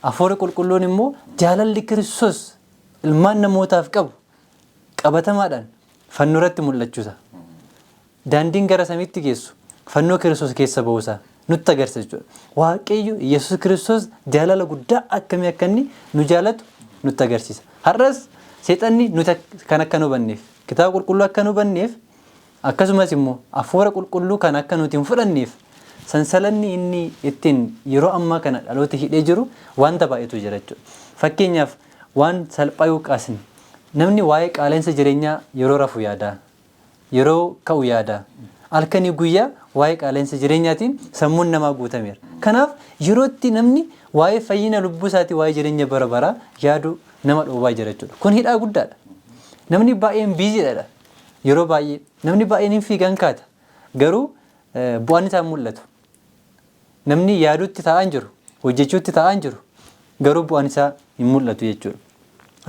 Hafuurri qulqulluun immoo jaalalli Kiristoos ilmaan namootaaf qabu qabatamaadhaan fannoo irratti mul'achuusa. Daandiin gara samiitti geessu fannoo Kiristoos keessa ba'uusa nutti agarsiisa jechuudha. Waaqayyo Yesuus Kiristoos jaalala guddaa akkamii akka inni nu jaalatu nutti agarsiisa. Har'as seexanni nuti kan akka nu hubanneef kitaaba qulqulluu akka nu hubanneef akkasumas immoo hafuura qulqulluu kan akka nuti hin fudhanneef sansalanni inni ittiin yeroo ammaa kana dhaloota hidhee jiru wanta baay'eetu jira jechuudha. Fakkeenyaaf waan salphaa yoo kaasne namni waa'ee qaala'insa jireenyaa yeroo rafu yaada, yeroo ka'u yaada. Halkanii guyyaa waa'ee qaala'insa jireenyaatiin sammuun namaa guutameera. Kanaaf yeroo itti namni waa'ee fayyina lubbuu isaatii waa'ee jireenya bara baraa yaadu nama dhoowwaa jira jechuudha. Kun hidhaa guddaadha. Namni baay'een biiziidha. Yeroo baay'ee namni baay'een hin fiigan kaata. Garuu bu'aan isaa mul'atu. Namni yaaduutti taa'an jiru, hojjechuutti taa'an jiru, garuu bu'aan isaa hin mul'atu jechuudha.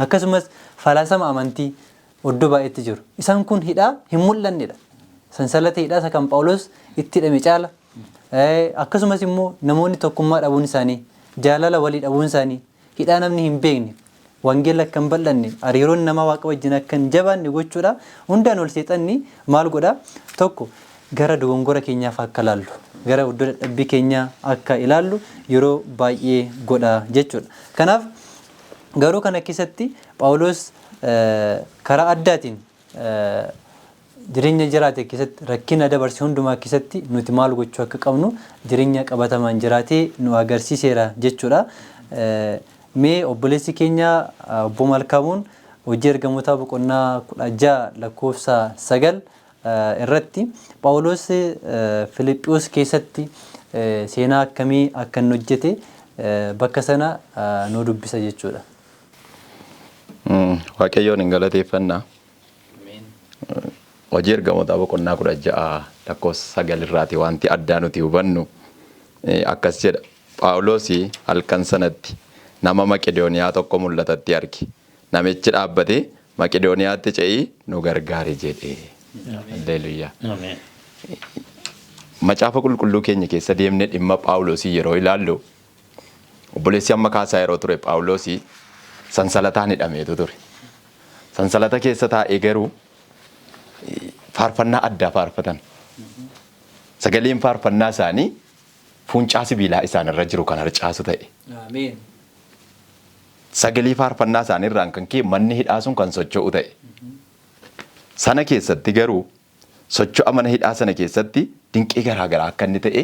Akkasumas falaasama amantii iddoo baay'eetti jiru. Isaan kun hidhaa hin mul'annedha. Sansalata hidhaa isa kan Phaawulos itti hidhame caala. Akkasumas immoo namoonni tokkummaa dhabuun isaanii, jaalala walii dhabuun isaanii, hidhaa namni hin beekne, wangeela akka hin bal'anne, hariiroon nama waaqa wajjin akka hin jabaanne gochuudha. Hundaan ol seexanni maal godha? Tokko gara dogongora keenyaaf akka ilaallu, gara iddoo dadhabbii keenyaa akka ilaallu yeroo baay'ee godha jechuudha. Kanaaf garuu kana keessatti Phaawulos karaa addaatiin jireenya jiraate keessatti rakkina dabarsee hundumaa keessatti nuti maal gochuu akka qabnu jireenya qabatamaan jiraatee nu agarsiiseera jechuudha. Mee obboleessi keenya obbo Malkaamuun hojii ergamoota boqonnaa 16 lakkoofsa 9 irratti Phaawulos Filiphos keessatti seenaa akkamii akka inni hojjete bakka sana nu dubbisa jechuudha. Waaqayyoon hin galateeffannaa. Hojii ergamoota boqonnaa 16 lakkoofsa 9 irraati wanti addaa nuti hubannu akkas jedha. Phaawulos halkan sanatti nama Maqedooniyaa tokko mul'atatti arge. Namichi dhaabbatee Maqedooniyaatti ce'ii nu gargaari jedhe. Halleluuyaa. Macaafa qulqulluu keenya keessa deemnee dhimma Phaawulosii yeroo ilaallu obboleessi amma kaasaa yeroo ture Phaawulosii sansalataan hidhameetu ture. Sansalata keessa taa'ee garuu faarfannaa addaa faarfatan. Sagaleen faarfannaa isaanii fuuncaa sibiilaa isaanirra jiru kan harcaasu ta'e. Ameen. Sagalee faarfannaa isaaniirraan kan ka'e manni hidhaa sun kan socho'u ta'e. Sana keessatti garuu socho'a mana hidhaa sana keessatti dinqii garaagaraa akka inni ta'e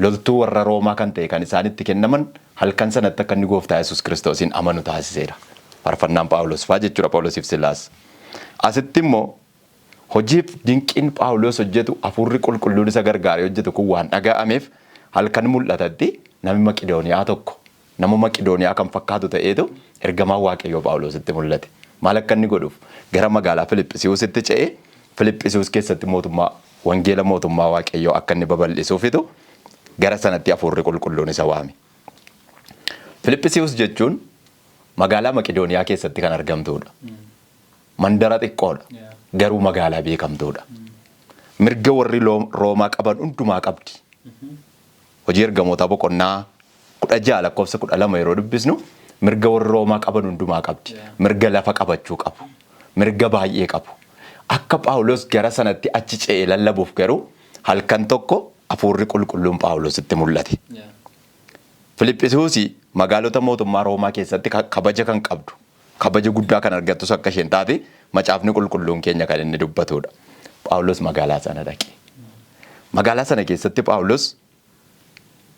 loltuu warra Roomaa kan ta'e kan isaanitti kennaman halkan sanatti akka inni gooftaa Yesuus Kiristoosiin amanu taasiseera. Faarfannaan Phaawulos fa'aa jechuudha Phaawulosiif Sillaas. Asitti immoo hojiif dinqiin Phaawulos hojjetu hafuurri qulqulluun isa gargaaree hojjetu kun waan dhaga'ameef halkan mul'atatti namni Maqedooniyaa tokko nama Maqedooniyaa kan fakkaatu ta'eetu ergamaan Waaqayyoo Phaawulositti mul'ate. Maal akka inni godhuuf gara magaalaa Filiphisiusitti ce'ee Filiphisius keessatti wangeela mootummaa Waaqayyoo akka inni babal'isuufitu gara sanatti hafuurri qulqulluun isa waame. Filiphisius jechuun magaalaa Maqedooniyaa keessatti kan argamtuudha. Mandara xiqqoodha. Garuu magaalaa beekamtuudha. Mirga warri Roomaa qaban hundumaa qabdi. Hojii ergamoota boqonnaa 16 lakkoofsa 12 yeroo dubbisnu mirga warri Roomaa qaban hundumaa qabdi. Mirga lafa qabachuu qabu. Mirga baay'ee qabu. Akka Phaawulos gara sanatti achi ce'ee lallabuuf garuu halkan tokko hafuurri qulqulluun Phaawulositti mul'ate. Filiphisius magaalota mootummaa Roomaa keessatti kabaja kan qabdu. Kabaja guddaa kan argattus akka isheen taate macaafni qulqulluun keenya kan inni dubbatudha. Phaawulos magaalaa sana dhaqe. Magaalaa sana keessatti Phaawulos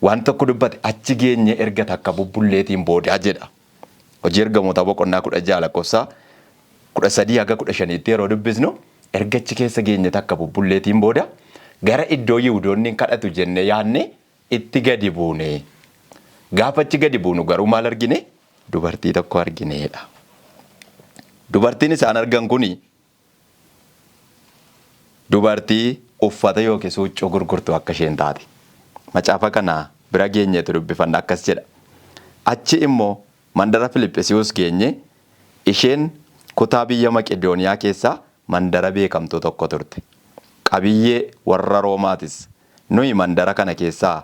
waan tokko dubbate achi geenye erga takka bubbulleetiin boodaa jedha. Hojii ergamoota boqonnaa 16 lakkoofsa 13 haga 15tti yeroo dubbisnu erga achi keessa geenye takka bubbulleetiin booda gara iddoo Yihuudoonni kadhatu jennee yaadne itti gadi buune. Gaafa achi gadi buunu garuu maal argine? Dubartii tokko argineedha. Dubartiin isaan argan kuni dubartii uffata yookiin huccuu gurgurtu akka isheen taate. Macaafa kana bira geenyeetu dubbifanna akkas jedha. Achi immoo mandara Filiphisius geenye isheen kutaa biyya Maqedooniyaa keessaa mandara beekamtuu tokko turte. Qabiyyee warra Roomaatis nuyi mandara kana keessaa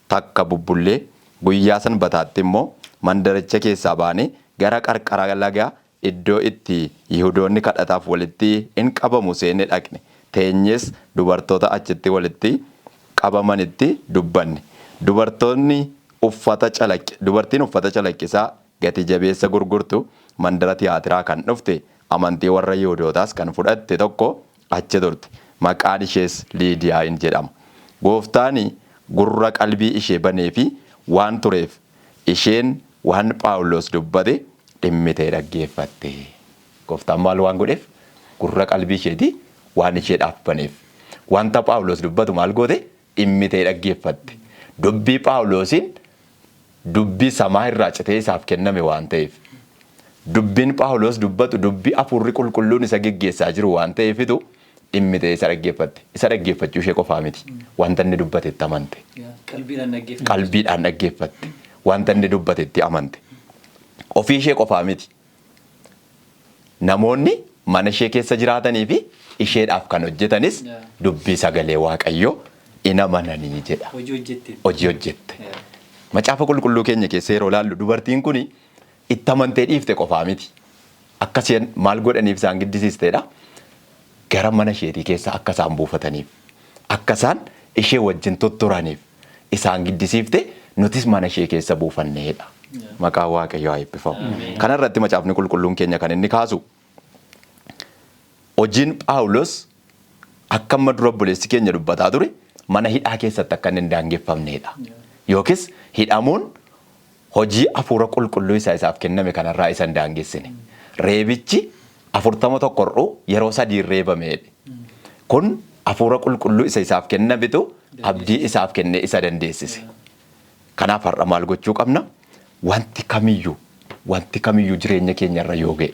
takka bubbullee guyyaa sanbataatti immoo mandaricha keessaa baane gara qarqara lagaa iddoo itti Yihuudoonni kadhataaf walitti in qabamu seenne dhaqne. Teenyes dubartoota achitti walitti qabamanitti dubbanne. Dubartiin uffata calaqqisaa gati jabeessa gurgurtu mandara tiyaatiraa kan dhufte amantii warra Yihuudootaas kan fudhatte tokko achi turte. Maqaan ishees Liidiyaa jedhama. Gooftaan gurra qalbii ishee banee fi waan tureef isheen waan Phaawulos dubbate dhimmitee dhaggeeffatte. Gooftaan maal waan godheef? Gurra qalbii isheeti waan isheedhaaf baneef. Wanta Phaawulos dubbatu maal goote? Dhimmitee dhaggeeffatte. Dubbii Phaawulosiin dubbii samaa irraa citee isaaf kenname waan ta'eef. Dubbiin Phaawulos dubbatu dubbii hafuurri qulqulluun isa geggeessaa jiru waan ta'eefitu dhimmitee isa dhaggeeffatte. Isa dhaggeeffachuu ishee qofaa miti. Wanta inni dubbatetti amante. Qalbiidhaan dhaggeeffatte. Wanta inni dubbatetti amante. Ofii ishee qofaa miti. Namoonni mana ishee keessa jiraatanii fi isheedhaaf kan hojjetanis dubbii sagalee Waaqayyoo in amananii jedha. Hojii hojjette. Macaafa qulqulluu keenya keessa yeroo ilaallu dubartiin kun itti amantee dhiifte qofaa miti. Akkasiin maal godhaniif isaan giddisiisteedha. Gara mana isheetii keessa akka isaan buufataniif, akka isaan ishee wajjin tutturaniif isaan giddisiifte nutis mana ishee keessa buufanneedha. Maqaan Waaqayyoo haa eebbifamu. Kana irratti macaafni qulqulluun keenya kan inni kaasu hojiin Phaawulos akka amma dura obboleessi keenya dubbataa ture mana hidhaa keessatti akka hin daangeffamnedha. Yookiis hidhamuun hojii hafuura qulqulluu isaaf kenname kanarraa isa hin daangessine. Reebichi 41 yeroo 3 reebamedha. Kun hafuura qulqulluu isaaf kennametu abdii isaaf kennee isa dandeessise. Kanaaf har'a maal gochuu qabna? Wanti kamiyyuu jireenya keenyarra yoo ga'e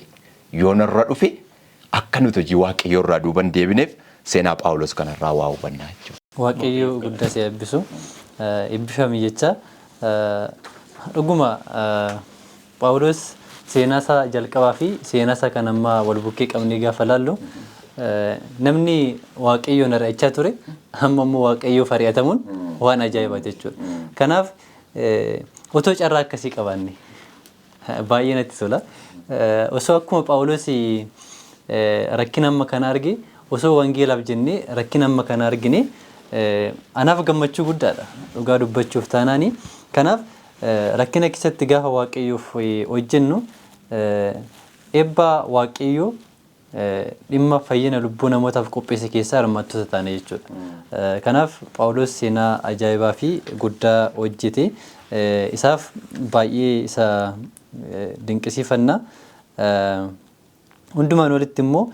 yoo narra dhufe akka nuti hojii Waaqayyoo irraa duuban deebineef seenaa Phaawulos kanarraa waa hubannaa jechuudha. Waaqayyoo guddaa si eebbisu eebbifame jecha dhuguma Phaawulos seenaa isaa jalqabaa fi seenaa isaa kan amma wal bukkee qabnee gaafa laallu namni Waaqayyoon ari'achaa ture amma immoo Waaqayyoof ari'atamuun waan ajaa'ibaa jechuudha. Kanaaf otoo carraa akkasii qabaanne baay'ee natti tola. Osoo akkuma Phaawulos rakkina amma kana arge osoo wangeelaaf jennee rakkina amma kana argine anaaf gammachuu guddaadha dhugaa dubbachuuf taanaani. Kanaaf rakkina keessatti gaafa Waaqayyoof hojjennu eebba Waaqayyoo dhimma fayyina lubbuu namootaaf qopheesse keessaa hirmaattoota taane jechuudha. Kanaaf Phaawulos seenaa ajaa'ibaa fi guddaa hojjete. Isaaf baay'ee isa dinqisiifannaa. Hundumaan walitti immoo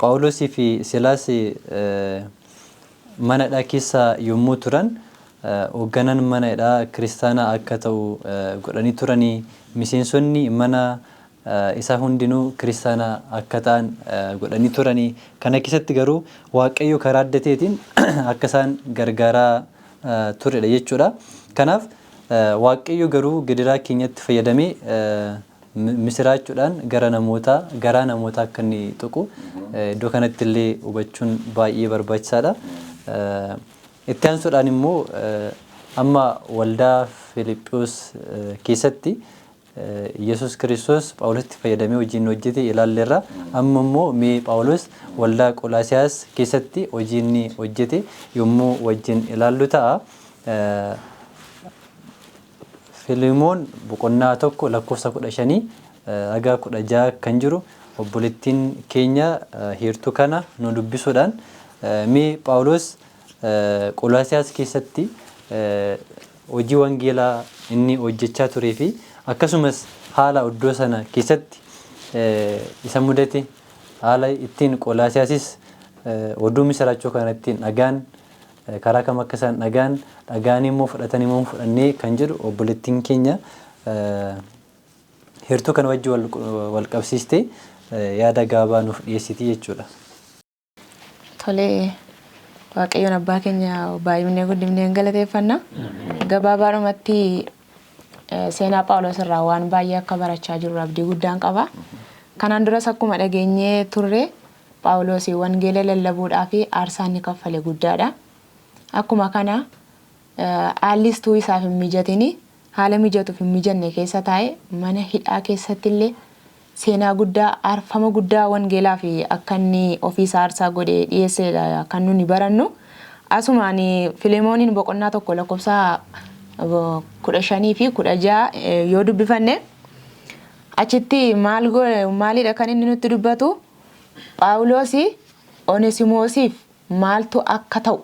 Phaawulosii fi Silaas mana hidhaa keessa yommuu turan hoogganaan mana hidhaa kiristaanaa akka ta'u godhanii turanii miseensonni mana isaa hundinuu kiristaanaa akka ta'an godhanii turanii. Kana keessatti garuu Waaqayyo karaa adda ta'eetiin akka isaan gargaaraa turedha jechuudha. Kanaaf Waaqayyo garuu gidiraa keenyatti fayyadamee misiraachuudhaan garaa namootaa akka inni tuqu iddoo kanatti illee hubachuun baay'ee barbaachisaadha. Itti aansuudhaan immoo amma waldaa Filiphos keessatti Yesuus Kiristoos Phaawulositti fayyadamee hojiin hojjete ilaalleerra. Amma immoo mee Phaawulos waldaa Qolaasiyaas keessatti hojiin hojjete yommuu wajjin ilaallu ta'a. Filemoon boqonnaa 1 lakkoofsa 15 haga 16 kan jiru obboleettiin keenya heertuu kana nu dubbisuudhaan mee Phaawulos Qolaasiyaas keessatti hojii wangeelaa inni hojjechaa turee fi akkasumas haala iddoo sana keessatti isa mudate haala ittiin Qolaasiyaasis oduu misiraachuu kana ittiin dhagaan karaa kam akka isaan dhagaan immoo fudhatanii immoo fudhannee kan jedhu obboleettiin keenya heertuu kana wajjin wal qabsiistee yaada gaabaa nuuf dhiyeessiti jechuudha. Tolee, Waaqayyoon abbaa keenya baay'inee guddifnee galateeffanna. Gabaabaadhumatti seenaa Phaawulos irraa waan baay'ee akka barachaa jirru abdii guddaan qaba. Kanaan duras akkuma dhageenyee turre Phaawulos wangeela lallabuudhaa fi aarsaa inni kaffale guddaadha. Akkuma kana haallistuu isaaf hin mijatini haala mijatuuf hin mijanne keessa taa'e mana hidhaa keessatti illee seenaa guddaa aarfama guddaa wangeelaa fi akka inni ofiisa aarsaa godhee dhiyeessedha kan nuni barannu. Asumaan Filemooniin boqonnaa 1 lakkoofsa 15 fi 16 yoo dubbifanne achitti maalidha kan inni nutti dubbatu Phaawulos Oneesimoosiif maaltu akka ta'u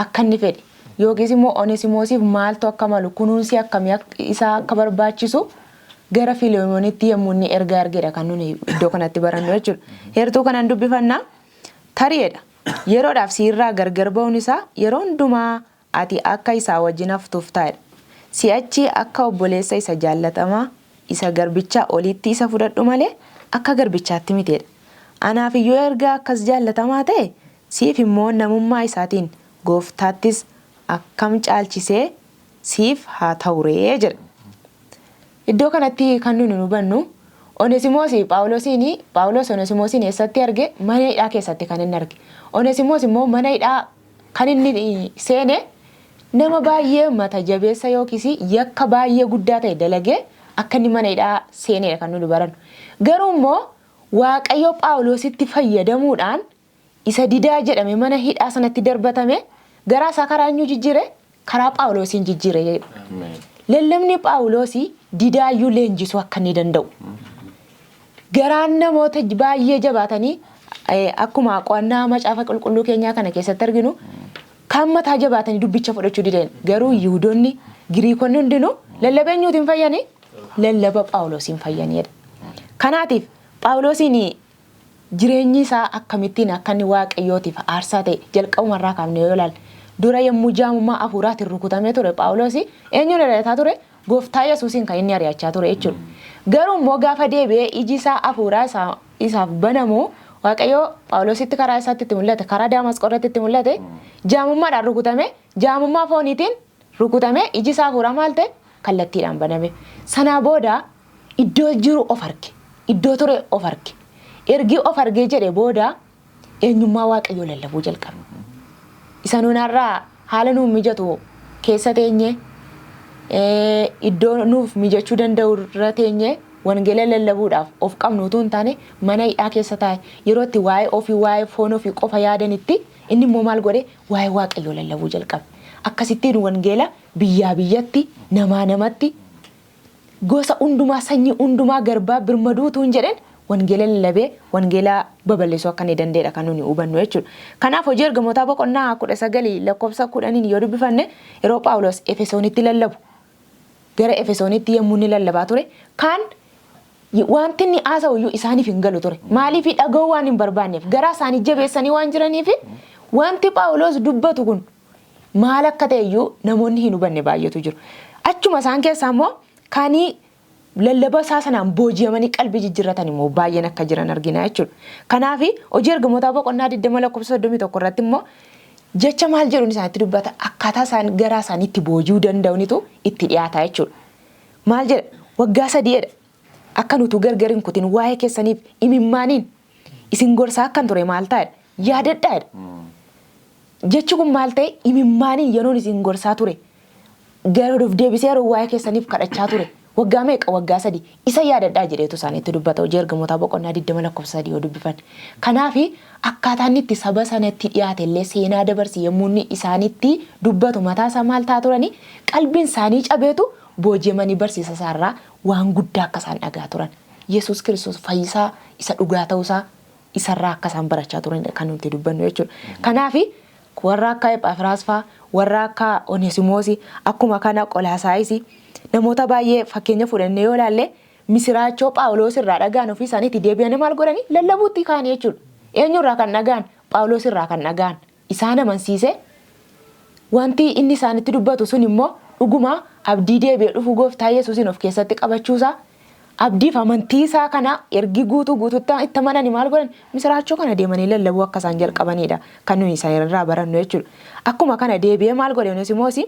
akka inni fedhe yookiis immoo Oneesimoosiif maaltu akka malu kunuunsi akkamii isaa akka barbaachisu gara Filemoonitti yommuu inni ergaa argedha kan nuni iddoo kanatti barannu jechuudha. Heertuu kanaan dubbifannaa tari'edha. Yeroodhaaf siirraa gargar ba'uun isaa yeroo hundumaa ati akka isaa wajjin haftuuf taa'edha. Si'achi akka obboleessa isa jaallatamaa isa garbichaa olitti isa fudhadhu malee akka garbichaatti miteedha. Anaaf iyyuu ergaa akkas jaallatamaa ta'e siif immoo namummaa isaatiin Gooftaattis akkam caalchisee siif haa ta'uree jedha. Iddoo kanatti kan nuti hubannu Oneesimoos Phaawulos Oneesimoosiin eessatti arge mana hidhaa keessatti kan inni arge. Oneesimoos immoo mana hidhaa kan inni seene nama baay'ee mata jabeessa yookiis yakka baay'ee guddaa ta'e dalagee akka inni mana hidhaa seenedha kan nuti barannu. Garuu immoo Waaqayyo Phaawulositti fayyadamuudhaan isa didaa jedhame mana hidhaa sanatti darbatame garaa isaa karaa eenyu jijjiire karaa Phaawulosiin jijjiire. Lallabni Phaawulos didaayyuu leenjisuu akka inni danda'u. Garaan namoota baay'ee jabaatanii akkuma qo'annaa macaafa qulqulluu keenyaa kana keessatti arginu kan mataa jabaatanii dubbicha fudhachuu didan garuu Yihuudoonni Giriikonni hundinuu lallaba eenyuutiin fayyanii lallaba Phaawulosiin fayyaniidha. Kanaatiif Phaawulosiin jireenyi isaa akkamittiin akka inni Waaqayyootiif aarsaa ta'e jalqabumarraa kaafnee yoo ilaalle dura yommuu jaamummaa hafuuraatiin rukutamee ture Phaawulos eenyuun ari'ataa ture gooftaa Yesuusiin kan inni ari'achaa ture jechuudha. Garuu immoo gaafa deebi'ee iji isaa hafuuraa isaaf banamu Waaqayyoo Phaawulositti karaa isaatti itti mul'ate karaa Daamasqoorratti itti mul'ate jaamummaadhaan rukutame jaamummaa fooniitiin rukutame iji isaa hafuuraa maal ta'e kallattiidhaan baname. Sanaa booda iddoo jiru of arge iddoo ture of arge ergi of argee jedhe booda eenyummaa Waaqayyoo lallabuu jalqabe. Isa nuunarraa haala nuuf mijatu keessa teenye iddoo nuuf mijachuu danda'u irra teenye wangeela lallabuudhaaf of qabnu utuu hin taane mana hidhaa keessa taa'e yeroo itti waa'ee ofii waa'ee foon ofii qofa yaadanitti inni immoo maal godhe waa'ee Waaqayyoo lallabuu jalqabe. Akkasittiin wangeela biyyaa biyyatti namaa namatti gosa hundumaa sanyii hundumaa garbaa birmaduutu hin jedhen wangeela lallabee wangeela babal'isuu akka inni danda'edha kan nuti hubannu jechuudha. Kanaaf hojii ergamootaa boqonnaa 19 lakkoofsa 10 yoo dubbifanne yeroo Phaawulos Efesoonitti lallabu gara Efesoonitti yommuu inni lallabaa ture kan wanti inni haasa'u iyyuu isaaniif hin galu ture. Maaliif dhaga'uu waan hin barbaanneef garaa isaanii jabeessanii waan jiraniif wanti Phaawulos dubbatu kun maal akka ta'e iyyuu namoonni hin hubanne baay'eetu jiru. Achuma isaan keessaa immoo kanii lallaba isaa sanaan booji'amanii qalbii jijjiirratan immoo baay'een akka jiran argina jechuudha. Kanaaf hojii ergamootaa boqonnaa 20 lakkoofsa 31 irratti immoo jecha maal jedhuun isaanitti dubbata akkaataa isaan garaa isaaniitti booji'uu danda'unitu itti dhiyaata jechuudha. Maal jedha waggaa 3dha akka nuti gargar hin kutin waa'ee keessaniif imimmaaniin isin gorsaa akkan ture maal ta'edha yaadadhaadha. Jechi kun maal ta'e imimmaaniin yeroon isin gorsaa ture gara of deebisee yeroo waa'ee keessaniif kadhachaa ture. Waggaa meeqa waggaa 3 isa yaadadhaa jedheetu isaaniitti dubbata hojii ergamootaa boqonnaa 20 lakkoofsa 3 yoo dubbifan. Kanaaf akkaataan itti saba sanatti dhiyaate illee seenaa dabarsi yommuu inni isaanitti dubbatu mataa isaa maal ta'a turani qalbiin isaanii cabeetu booji'amanii barsiisa isaarraa waan guddaa akka isaan dhagaa turan. Yesuus Kiristoos fayyisaa isa dhugaa ta'uusaa isarraa akka isaan barachaa turan kan nuti dubbannu jechuudha. Kanaaf warra akka Ephafiraas fa'aa warra akka Oneesimoos akkuma kana Qolaasaayis namoota baay'ee fakkeenya fudhannee yoo ilaalle misiraachoo Phaawulos irraa dhagaan ofii isaaniitti deebi'anii maal godhanii lallabuutti kaan jechuudha. Eenyurraa kan dhagaan Phaawulos irraa kan dhagaan isaan amansiise wanti inni isaanitti dubbatu sun immoo dhuguma abdii deebi'ee dhufu gooftaa Yesuusin of keessatti qabachuusaa abdiif amantii isaa kana ergi guutuutti itti amananii maal godhan misiraachoo kana deemanii lallabuu akka isaan jalqabanidha kan nuyi isaan irraa barannu jechuudha. Akkuma kana deebi'ee maal godhe Oneesimoos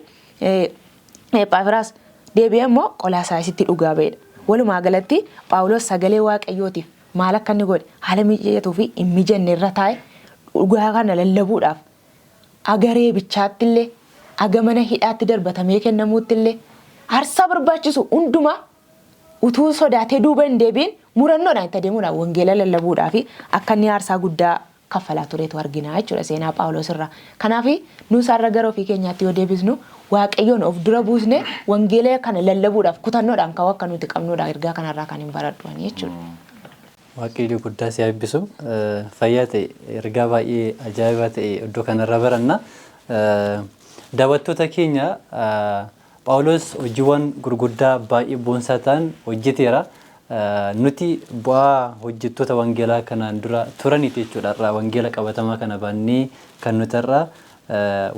Ephafiraas deebi'ee immoo Qolaasaayisitti dhugaa ba'edha. Walumaa galatti Phaawulos sagalee Waaqayyootiif maal akka inni godhe haala mijatuu fi hin mijanne irra taa'e dhugaa kana lallabuudhaaf agaree bichaatti illee aga mana hidhaatti darbatamee kennamuutti illee aarsaa barbaachisu hundumaa utuu sodaatee duuba hin deebiin murannoodhaan itti adeemuudhaan wangeela lallabuudhaa fi akka inni aarsaa guddaa kaffalaa tureetu argina jechuudha seenaa Phaawulos irraa. Kanaaf nuus har'a gara ofii keenyaatti yoo deebisnu Waaqayyoon of dura buusne wangeela kana lallabuudhaaf kutannoodhaan ka'uu akka nuti qabnuudha ergaa kanarraa kan hin baradhu jechuudha. Waaqayyo guddaa si eebbisu fayyaa ta'e ergaa baay'ee ajaa'ibaa ta'e iddoo kanarra baranna. Daawwattoota keenya Phaawulos hojiiwwan gurguddaa baay'ee boonsaa ta'an hojjeteera. Nuti bu'aa hojjettoota wangeelaa kanaan dura turaniiti jechuudha. Wangeela qabatamaa kana baannee kan nuti irraa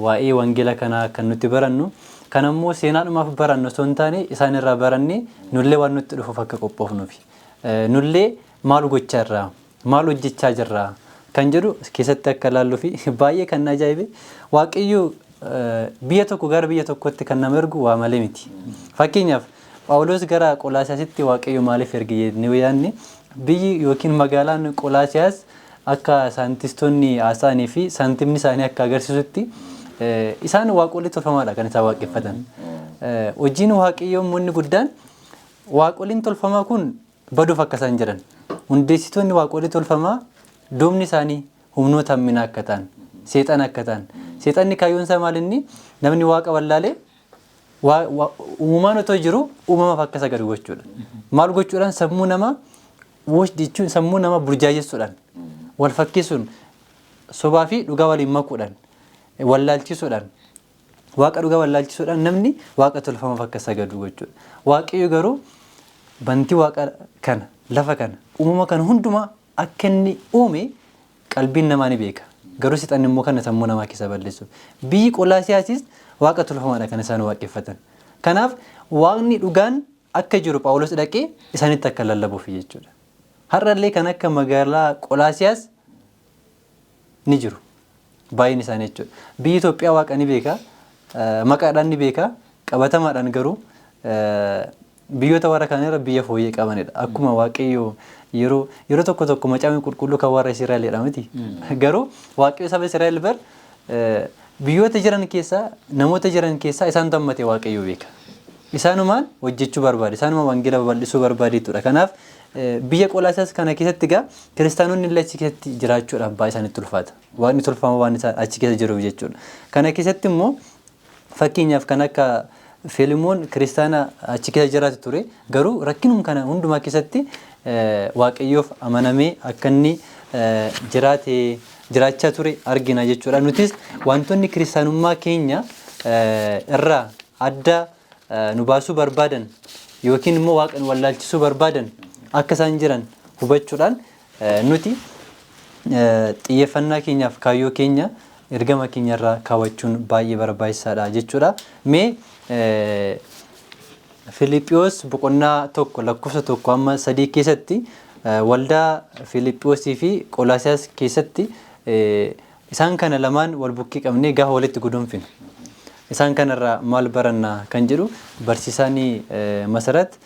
waa'ee wangeela kanaa kan nuti barannu. Kanammoo seenaadhumaaf barannu osoo hin taane isaan irraa barannee nullee waan nutti dhufuuf akka qophoofnuufi. Nullee maal gochaa jirraa maal hojjechaa jirraa kan jedhu keessatti akka ilaalluu fi baay'ee kan ajaa'ibe Waaqayyo biyya tokko gara biyya tokkotti kan nama ergu waa malee miti. Fakkeenyaaf Phaawulos gara Qolaasaayisitti Waaqayyo maaliif erge jennee yaadne biyyi yookiin magaalaan Qolaasiyaas akka saayintistoonni haasa'anii fi saayintimni isaanii akka agarsiisutti isaan waaqolii tolfamaadha kan isaan waaqeffatan. Hojiin Waaqayyoo inni guddaan waaqoliin tolfamaa kun baduuf akka isaan jiran. Hundeessitoonni waaqolii tolfamaa doomni isaanii humnoota hamminaa akka ta'an, seexana akka ta'an. Seexanni kaayyoon isaa maal inni namni waaqa wallaalee uumamaan otoo jiru uumamaaf akka sagadu gochuudha. Maal gochuudhaan sammuu namaa wosh jechuun sammuu namaa burjaajessuudhaan wal fakkisuun sobaa fi dhugaa waliin makuudhaan wallaalchisuudhaan waaqa dhugaa wallaalchisuudhaan namni waaqa tolfamaaf akka sagadu gochuudha. Waaqayyo garuu bantii waaqa kana lafa kana uumama kana hundumaa akka inni uume qalbiin namaa ni beeka. Garuu sixan immoo kana sammuu namaa keessa balleessu. Biyyi Qolaasiyaasis waaqa tolfamaadha kan isaan waaqeffatan. Kanaaf waaqni dhugaan akka jiru Phaawulos dhaqee isaanitti akka lallabuuf jechuudha. Har'allee kan akka magaalaa Qolaasiyaas ni jiru. Baay'een isaanii jechuudha. Biyyi Itoophiyaa waaqa ni beeka, maqaadhaan ni beeka, qabatamaadhaan garuu biyyoota warra kanarra biyya fooyyee qabanidha. Akkuma Waaqayyo yeroo tokko macaafni qulqulluu kan warra Israa'elidha miti. Garuu Waaqayyo saba Israa'el bar biyyoota jiran keessaa namoota jiran keessaa isaan tammate Waaqayyo beeka. Isaanumaan hojjechuu barbaade, isaanumaan wangeela babal'isuu barbaadeetudha. Kanaaf biyya Qolaasiyaas kana keessatti egaa kiristaanonni illee achi keessatti jiraachuudhaaf baay'ee isaanitti ulfaata. Waaqni tolfama waan achi keessa jiruuf jechuudha. Kana keessatti immoo fakkeenyaaf kan akka Fiilimoon kiristaana achi keessa jiraatu ture. Garuu rakkinum kana hundumaa keessatti Waaqayyoof amanamee akka inni jiraachaa ture argina jechuudha. Nutis wantoonni kiristaanummaa keenya irraa adda nu baasuu barbaadan yookiin immoo waaqan wallaalchisuu barbaadan akka isaan jiran hubachuudhaan nuti xiyyeeffannaa keenyaaf kaayyoo keenya ergama keenyarraa kaawwachuun baay'ee barbaachisaadha jechuudha. Mee Filiiphiyoos boqonnaa 1:1-3 keessatti waldaa Filiiphiyoosii fi Qolaasiyaas keessatti isaan kana lamaan wal bukkee qabnee gaafa walitti gudunfinu. Isaan kanarraa maal baranna kan jedhu barsiisaanii Masarat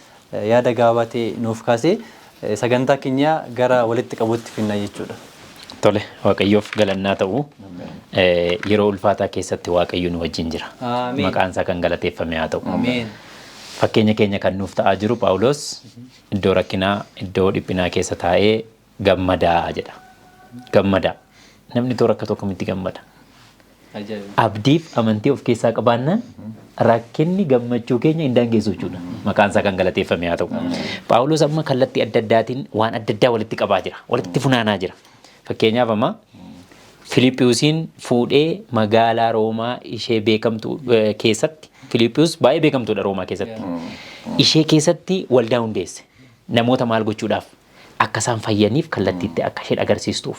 yaada gabaabaa ta'e nuuf kaasee sagantaa keenya gara walitti qabuutti finna jechuudha. Tole, Waaqayyoof galannaa ta'u yeroo ulfaataa keessatti Waaqayyo nu wajjin jira. Maqaan isaa kan galateeffame haa ta'u. Fakkeenya keenya kan nuuf ta'aa jiru Phaawulos iddoo rakkinaa, iddoo dhiphinaa keessa taa'ee gammadaa jedha. Gammadaa. Namni toora akka tokko miti gammada. Abdiif amantii of keessaa qabaannaan rakkinni gammachuu keenya hin daangessu jechuudha. Maqaan isaa kan galateeffame haa ta'u. Phaawulos amma kallattii adda addaatiin waan adda addaa walitti qabaa jira. Walitti funaanaa jira. Fakkeenyaaf amma Filiiphiyoosiin fuudhee magaalaa Roomaa ishee beekamtu keessatti Filiiphiyoos baay'ee beekamtuudha Roomaa keessatti. Ishee keessatti waldaa hundeesse. Namoota maal gochuudhaaf akka isaan fayyaniif kallattiitti akka ishee agarsiistuuf.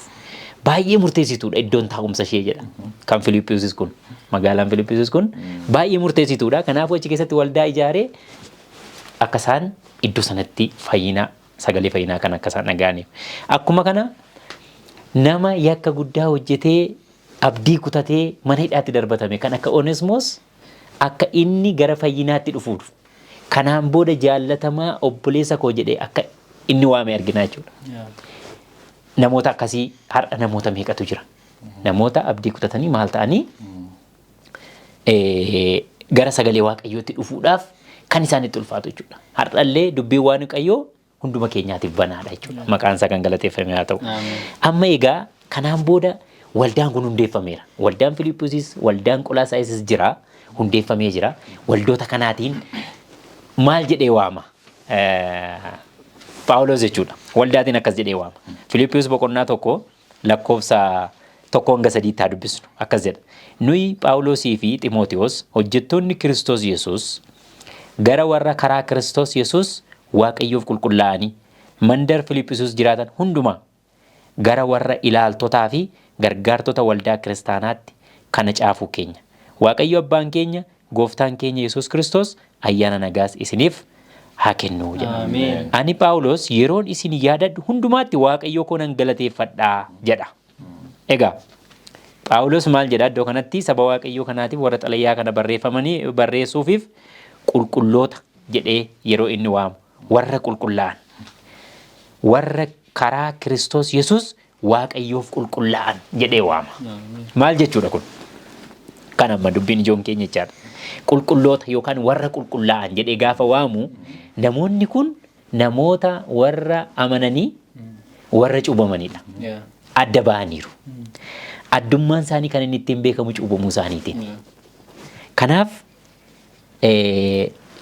Baay'ee murteessituudha iddoon taa'umsa ishee jedha. Kan Filiiphiyoos kun magaalaan Filiiphiyoos kun baay'ee murteessituudha. Kanaafuu achi keessatti waldaa ijaaree akka isaan iddoo sanatti fayyinaa sagalee fayyinaa kan akka isaan dhaga'aniif. Akkuma kana nama yakka guddaa hojjetee abdii kutatee mana hidhaatti darbatame kan akka Oneesimoos akka inni gara fayyinaatti dhufuuf kanaan booda jaallatamaa obboleessa koo jedhee akka inni waame arginaa jechuudha. Namoota akkasii har'a namoota meeqatu jira? Namoota abdii kutatanii maal ta'anii gara sagalee Waaqayyootti dhufuudhaaf kan isaanitti ulfaatu jechuudha. Har'allee dubbiin Waaqayyoo hunduma keenyaatiif banaadha jechuudha. Maqaan isaa kan galateeffame haa ta'u. Amma egaa kanaan booda waldaan kun hundeeffameera. Waldaan Filiiphiyoos, waldaan Qolaasiyaasis jira. Hundeeffamee jira. Waldoota kanaatiin maal jedhee waama? Phaawulos jechuudha. Waldaatiin akkas jedhee waama. Filiiphiyoos boqonnaa 1:1-3 haa dubbisnu. Akkas jedha. Nuyi Phaawulosii fi Ximootiyoos hojjettoonni Kiristoos Yesuus gara warra karaa Kiristoos Yesuus Waaqayyoof qulqullaa'anii mandar Filiiphiyoos jiraatan hundumaa gara warra ilaaltotaa fi gargaartota waldaa kiristaanaatti kana caafuu keenya. Waaqayyo abbaan keenya, gooftaan keenya Yesuus Kiristoos ayyaana nagaas isiniif haa kennu jedha. Ani Phaawulos yeroon isin yaadadhu hundumaatti Waaqayyo koo nan galateeffadhaa jedha. Egaa Phaawulos maal jedha iddoo kanatti saba Waaqayyoo kanaatiif warra xalayaa kana barreessuufiif qulqulloota jedhee yeroo inni waamu warra qulqullaa'an warra karaa Kiristoos Yesuus Waaqayyoof qulqullaa'an jedhee waama. Maal jechuudha kun? Kan amma dubbiin ijoon keenya jechaadha. Qulqulloota yookaan warra qulqullaa'an jedhee gaafa waamu namoonni kun namoota warra amananii warra cuubamanidha. Adda ba'aniiru. Addummaan isaanii kan inni ittiin beekamu cuubamuu isaaniitiin. Kanaaf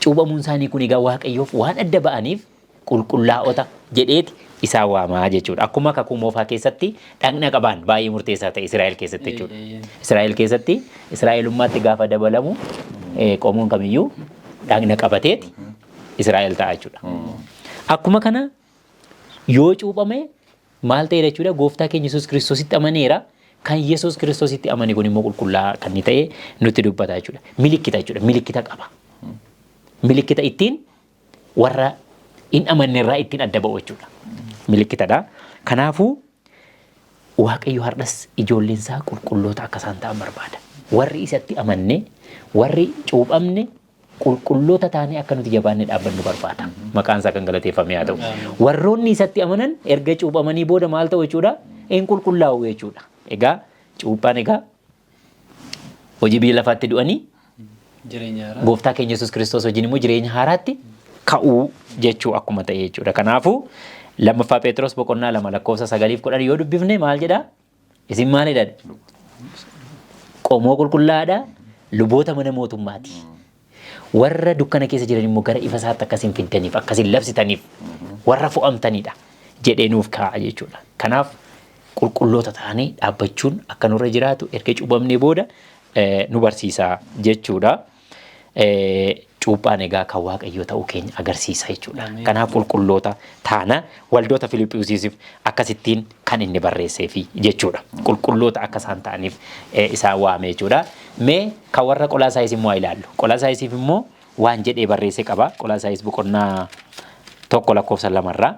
cuubamuun isaanii kun egaa Waaqayyoof waan adda ba'aniif qulqullaa'ota jedheeti isaa waamaa jechuudha. Akkuma kakuu moofaa keessatti dhagna qaban baay'ee murteessaa ta'e Israa'el keessatti jechuudha. Israa'el keessatti Israa'elummaatti gaafa dabalamu qomoon kamiyyuu dhagna qabateeti Israa'el ta'a jechuudha. Akkuma kana yoo cuuphame maal ta'e jechuudha gooftaa keenya Yesuus Kiristoositti amaneera. Kan Yesuus Kiristoositti amane kun immoo qulqullaa kan inni ta'e nutti dubbata jechuudha. Milikkita jechuudha. Milikkita qaba. Milikkita ittiin warra hin amanneerraa ittiin adda ba'u jechuudha. Milikkitadha. Kanaafuu Waaqayyo har'as ijoolleen isaa qulqulloota akka isaan ta'an barbaada. Warri isatti amanne, warri cuuphamne qulqulloota taanee akka nuti jabaannee dhaabbannu barbaada. Maqaan isaa kan galateeffame haa ta'u. Warroonni isatti amanan erga cuuphamanii booda maal ta'u jechuudha? Hin qulqullaa'u jechuudha. Egaa cuuphaan egaa hojii biyya lafaatti du'anii gooftaa keenya Yesuus Kiristoos wajjin immoo jireenya haaraatti ka'uu jechuu akkuma ta'e jechuudha. Kanaafuu lammaffaa Phexros boqonnaa 2:9-10 yoo dubbifne maal jedhaa? Isin maalidha? Qomoo qulqullaa'aadha, luboota mana mootummaati. Warra dukkana keessa jiran immoo gara ifa isaatti akkasiin fiddaniif, akkasiin labsitaniif warra fo'amtanidha jedhee nuuf kaa'a jechuudha. Kanaaf qulqulloota ta'anii dhaabbachuun akka nurra jiraatu erga cuuphamnee booda nu barsiisa jechuudha. Cuuphaan egaa kan Waaqayyoo ta'uu keenya agarsiisa jechuudha. Kanaaf qulqulloota taana waldoota Filiphisiisiif akkasittiin kan inni barreesseefi jechuudha. Qulqulloota akka isaan ta'aniif isaan waame jechuudha. Mee kan warra Qolaasaayis immoo ilaallu. Qolaasaayisiif immoo waan jedhee barreesse qaba. Qolaasaayis boqonnaa 1:2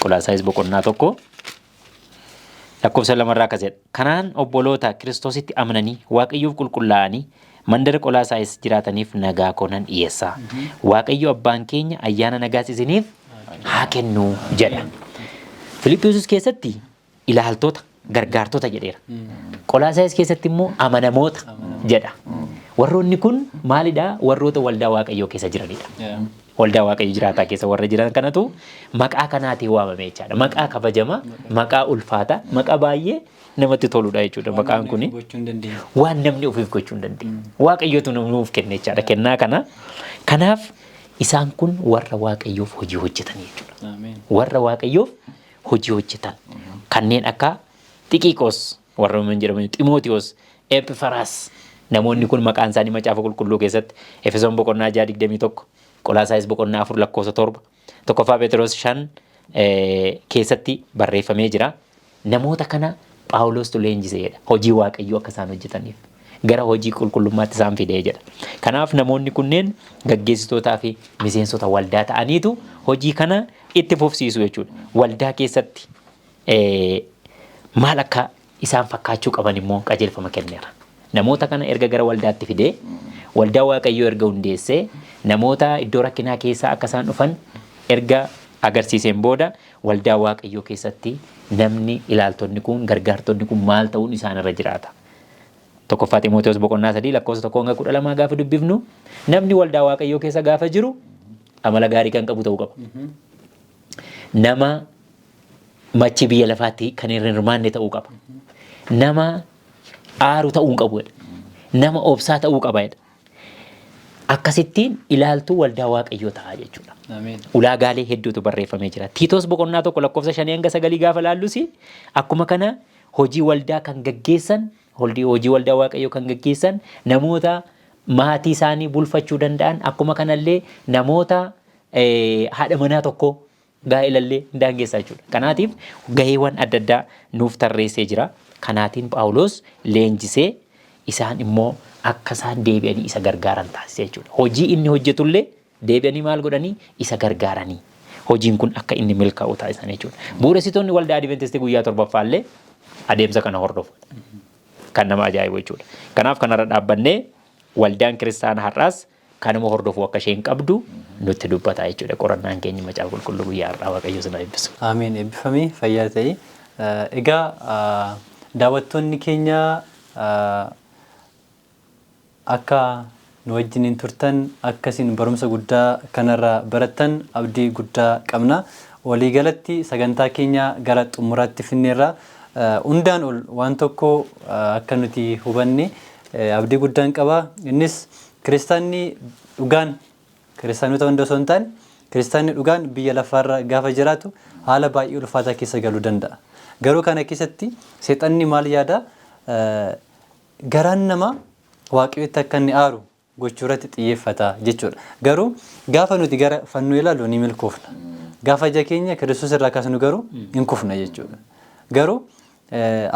Qolaasaayis boqonnaa 1:2 akkas jedha. Kanaan obboloota Kiristoositti amananii Waaqayyoof qulqullaa'anii mandara Qolaasaayis jiraataniif nagaa koonan dhiyeessaa. Waaqayyo abbaan keenya ayyaana nagaas isiniif haa kennu jedha. Filiphisiis keessatti ilaaltoota gargaartota jedheera. Qolaasaayis keessatti immoo amanamoota jedha. Warroonni kun maalidha? Warroota waldaa Waaqayyoo keessa jiranidha. Waldaa Waaqayyo jiraataa keessa warra jiran kanatu maqaa kanaatiin waamame jechaadha. Maqaa kabajama, maqaa ulfaata, maqaa baay'ee namatti toludha jechuudha. Maqaan kuni waan namni ofiif gochuu hin dandeenye. Waaqayyotu nuuf kenne jechaadha. Kennaa kana. Kanaaf isaan kun warra Waaqayyoof hojii hojjetan jechuudha. Warra Waaqayyoof hojii hojjetan kanneen akka Xiqiqoos warra jedhaman Ximootiyoos, Ephafraas namoonni kun maqaan isaanii macaafa qulqulluu keessatti Efesoon boqonnaa 6:21 Qolaasaayis boqonnaa 4:7 tokkoffaa Phexros 5 keessatti barreeffamee jira. Namoota kana Phaawulos leenjisee jedha. Hojii Waaqayyoo akka isaan hojjetaniif gara hojii qulqullummaatti isaan fidee jedha. Kanaaf namoonni kunneen gaggeessitootaa fi miseensota waldaa ta'aniitu hojii kana itti fufsiisu jechuudha. Waldaa keessatti maal akka isaan fakkaachuu qaban immoo qajeelfama kenneera. Namoota kana erga gara waldaatti fidee waldaa Waaqayyoo erga hundeessee namoota iddoo rakkinaa keessaa akka isaan dhufan erga agarsiiseen booda waldaa Waaqayyoo keessatti namni ilaaltonni kun gargaartonni kun maal ta'uun isaan irra jiraata. Tokkoffaa Xiimotewos boqonnaa 3:1-12 gaafa dubbifnu namni waldaa Waaqayyoo keessa gaafa jiru amala gaarii kan qabu ta'uu qaba. Nama machi biyya lafaatti kan hin hirmaanne ta'uu qaba. Nama aaru ta'uu qabu. Nama obsaa ta'uu qaba. Akkasittiin ilaaltuu waldaa Waaqayyoo ta'a jechuudha. Ulaagaalee hedduutu barreeffamee jira. Tiitos boqonnaa 1:5-9 gaafa laallusi akkuma kana hojii waldaa kan gaggeessan hojii waldaa Waaqayyoo kan gaggeessan namoota maatii isaanii bulfachuu danda'an akkuma kanallee namoota haadha manaa tokko gaa'elallee daangeessaa jechuudha. Kanaatiif gaheewwan adda addaa nuuf tarreessee jira. Kanaatiin Phaawulos leenjisee isaan immoo akka isaan deebi'anii isa gargaaran taasise jechuudha. Hojii inni hojjetullee deebi'anii maal godhanii isa gargaaranii. Hojiin kun akka inni milkaa'u taasisan jechuudha. Bu'uuressitoonni waldaa Adventistii guyyaa 7ffaallee adeemsa kana hordofu. Kan nama ajaa'ibu jechuudha. Kanaaf kanarra dhaabbannee waldaan kiristaanaa har'aas kanuma hordofu akka isheen qabdu nutti dubbata jechuudha. Qorannaan keenya macaafa qulqulluu guyyaa har'aa Waaqayyo sinaa eebbisu. Ameen. Eebbifamee fayyaa ta'e. Egaa daawwattoonni keenya akka nu wajjiniin turtan akkasiin barumsa guddaa kanarraa barattan abdii guddaa qabna. Waliigalatti sagantaa keenya gara xumuraatti finneerra hundaan ol waan tokko akka nuti hubanne abdii guddaan qaba. Innis kiristaanni dhugaan kiristaanota hunda osoo hin taane kiristaanni dhugaan biyya lafaarra gaafa jiraatu haala baay'ee ulfaataa keessa galuu danda'a. Garuu kana keessatti seexanni maal yaada garaan namaa waaqayyotti akka inni aaru gochuu irratti xiyyeeffata jechuudha. Garuu gaafa nuti gara fannoo ilaallu ni milkoofna. Gaafa ija keenya Kiristoos irraa kaasnu garuu hin kufna jechuudha. Garuu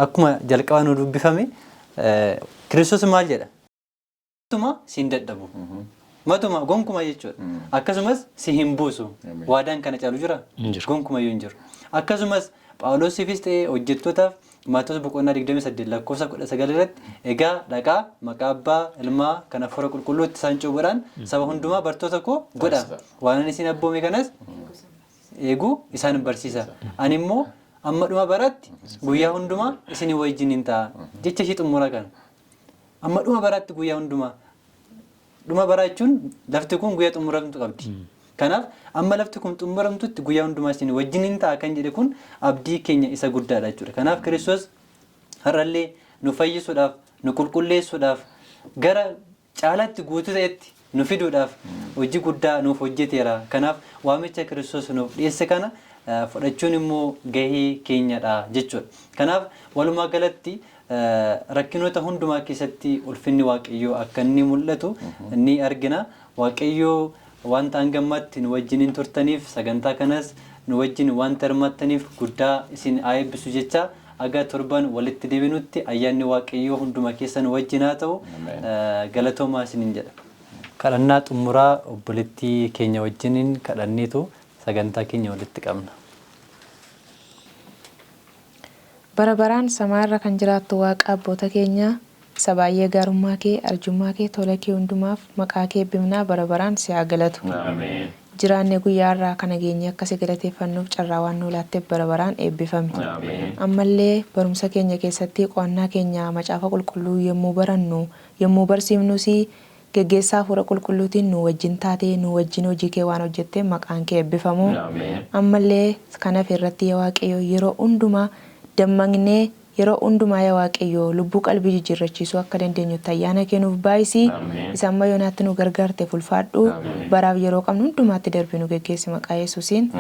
akkuma jalqabaa nu dubbifame Kiristoos maal jedha? Matuma si hin dadhabu. Matuma gonkuma jechuudha. Akkasumas si hin buusu. Waadaan kana caalu jira? Gonkuma yoo hin jiru. Akkasumas Phaawulosiifis ta'ee hojjettootaaf Maatewos boqonnaa 28 lakkoofsa 19 irratti egaa dhaqaa maqaa Abbaa Ilmaa kan Hafuura Qulqulluutti isaan cuuphuudhaan saba hundumaa bartoota koo godhaa. Waan ani isin abboome kanas eeguu isaan barsiisa. Ani immoo amma dhuma baraatti guyyaa hundumaa isin wajjin hin ta'a. Jecha ishee xumuraa kana. Amma dhuma baraatti guyyaa hundumaa. Dhuma baraa jechuun lafti kun guyyaa xumuramtu qabdi. Kanaaf amma lafti kun xumuramtutti guyyaa hundumaa isin wajjin hin ta'a kan jedhe kun abdii keenya isa guddaadha jechuudha. Kanaaf Kiristoos har'allee nu fayyisuudhaaf, nu qulqulleessuudhaaf, gara caalaatti guutuu ta'etti nu fiduudhaaf hojii guddaa nuuf hojjeteera. Kanaaf waamicha Kiristoos nuuf dhiyeesse kana fudhachuun immoo gahee keenyadha jechuudha. Kanaaf walumaa galatti rakkinoota hundumaa keessatti ulfinni Waaqayyoo akka inni mul'atu ni argina. Waaqayyoo wanta hangammatti nu wajjin turtaniif sagantaa kanas nu wajjin wanta hirmaattaniif guddaa isin eebbisu jecha aga torban walitti deebinutti ayyaanni Waaqayyoo hunduma keessa nu wajjin haa ta'u galatoomaa isiniin jedha. Kadhannaa xumuraa obboleettii keenya wajjiniin kadhanneetu sagantaa keenya walitti qabna. Bara baraan samaarra kan jiraattu Waaqa abboota keenyaa isa baay'ee gaarummaa kee arjummaa kee tola kee hundumaaf maqaa kee eebbifnaa bara baraan si haa galatu. Jiraannee guyyaa irraa kana geenye akkasi galateeffannuuf carraa waan nu laatteef bara baraan eebbifame. Ammallee barumsa keenya keessatti qo'annaa keenya macaafa qulqulluu yommuu barannu yommuu barsiifnus geggeessaa Hafuura Qulqulluutiin nu wajjin taatee nu wajjin hojii kee waan hojjettee maqaan kee eebbifamu. Ammallee kanaaf irratti yaa Waaqayyo yeroo hundumaa dammaqnee yeroo hundumaa yaa Waaqayyo lubbuu qalbii jijjiirrachiisuu akka dandeenyutti ayyaana kee nuuf baay'isi. Isa amma yoonaatti nu gargaarte ulfaadhu baraaf yeroo qabnu hundumaatti darbii nu geggeessi maqaa Yesuusiin.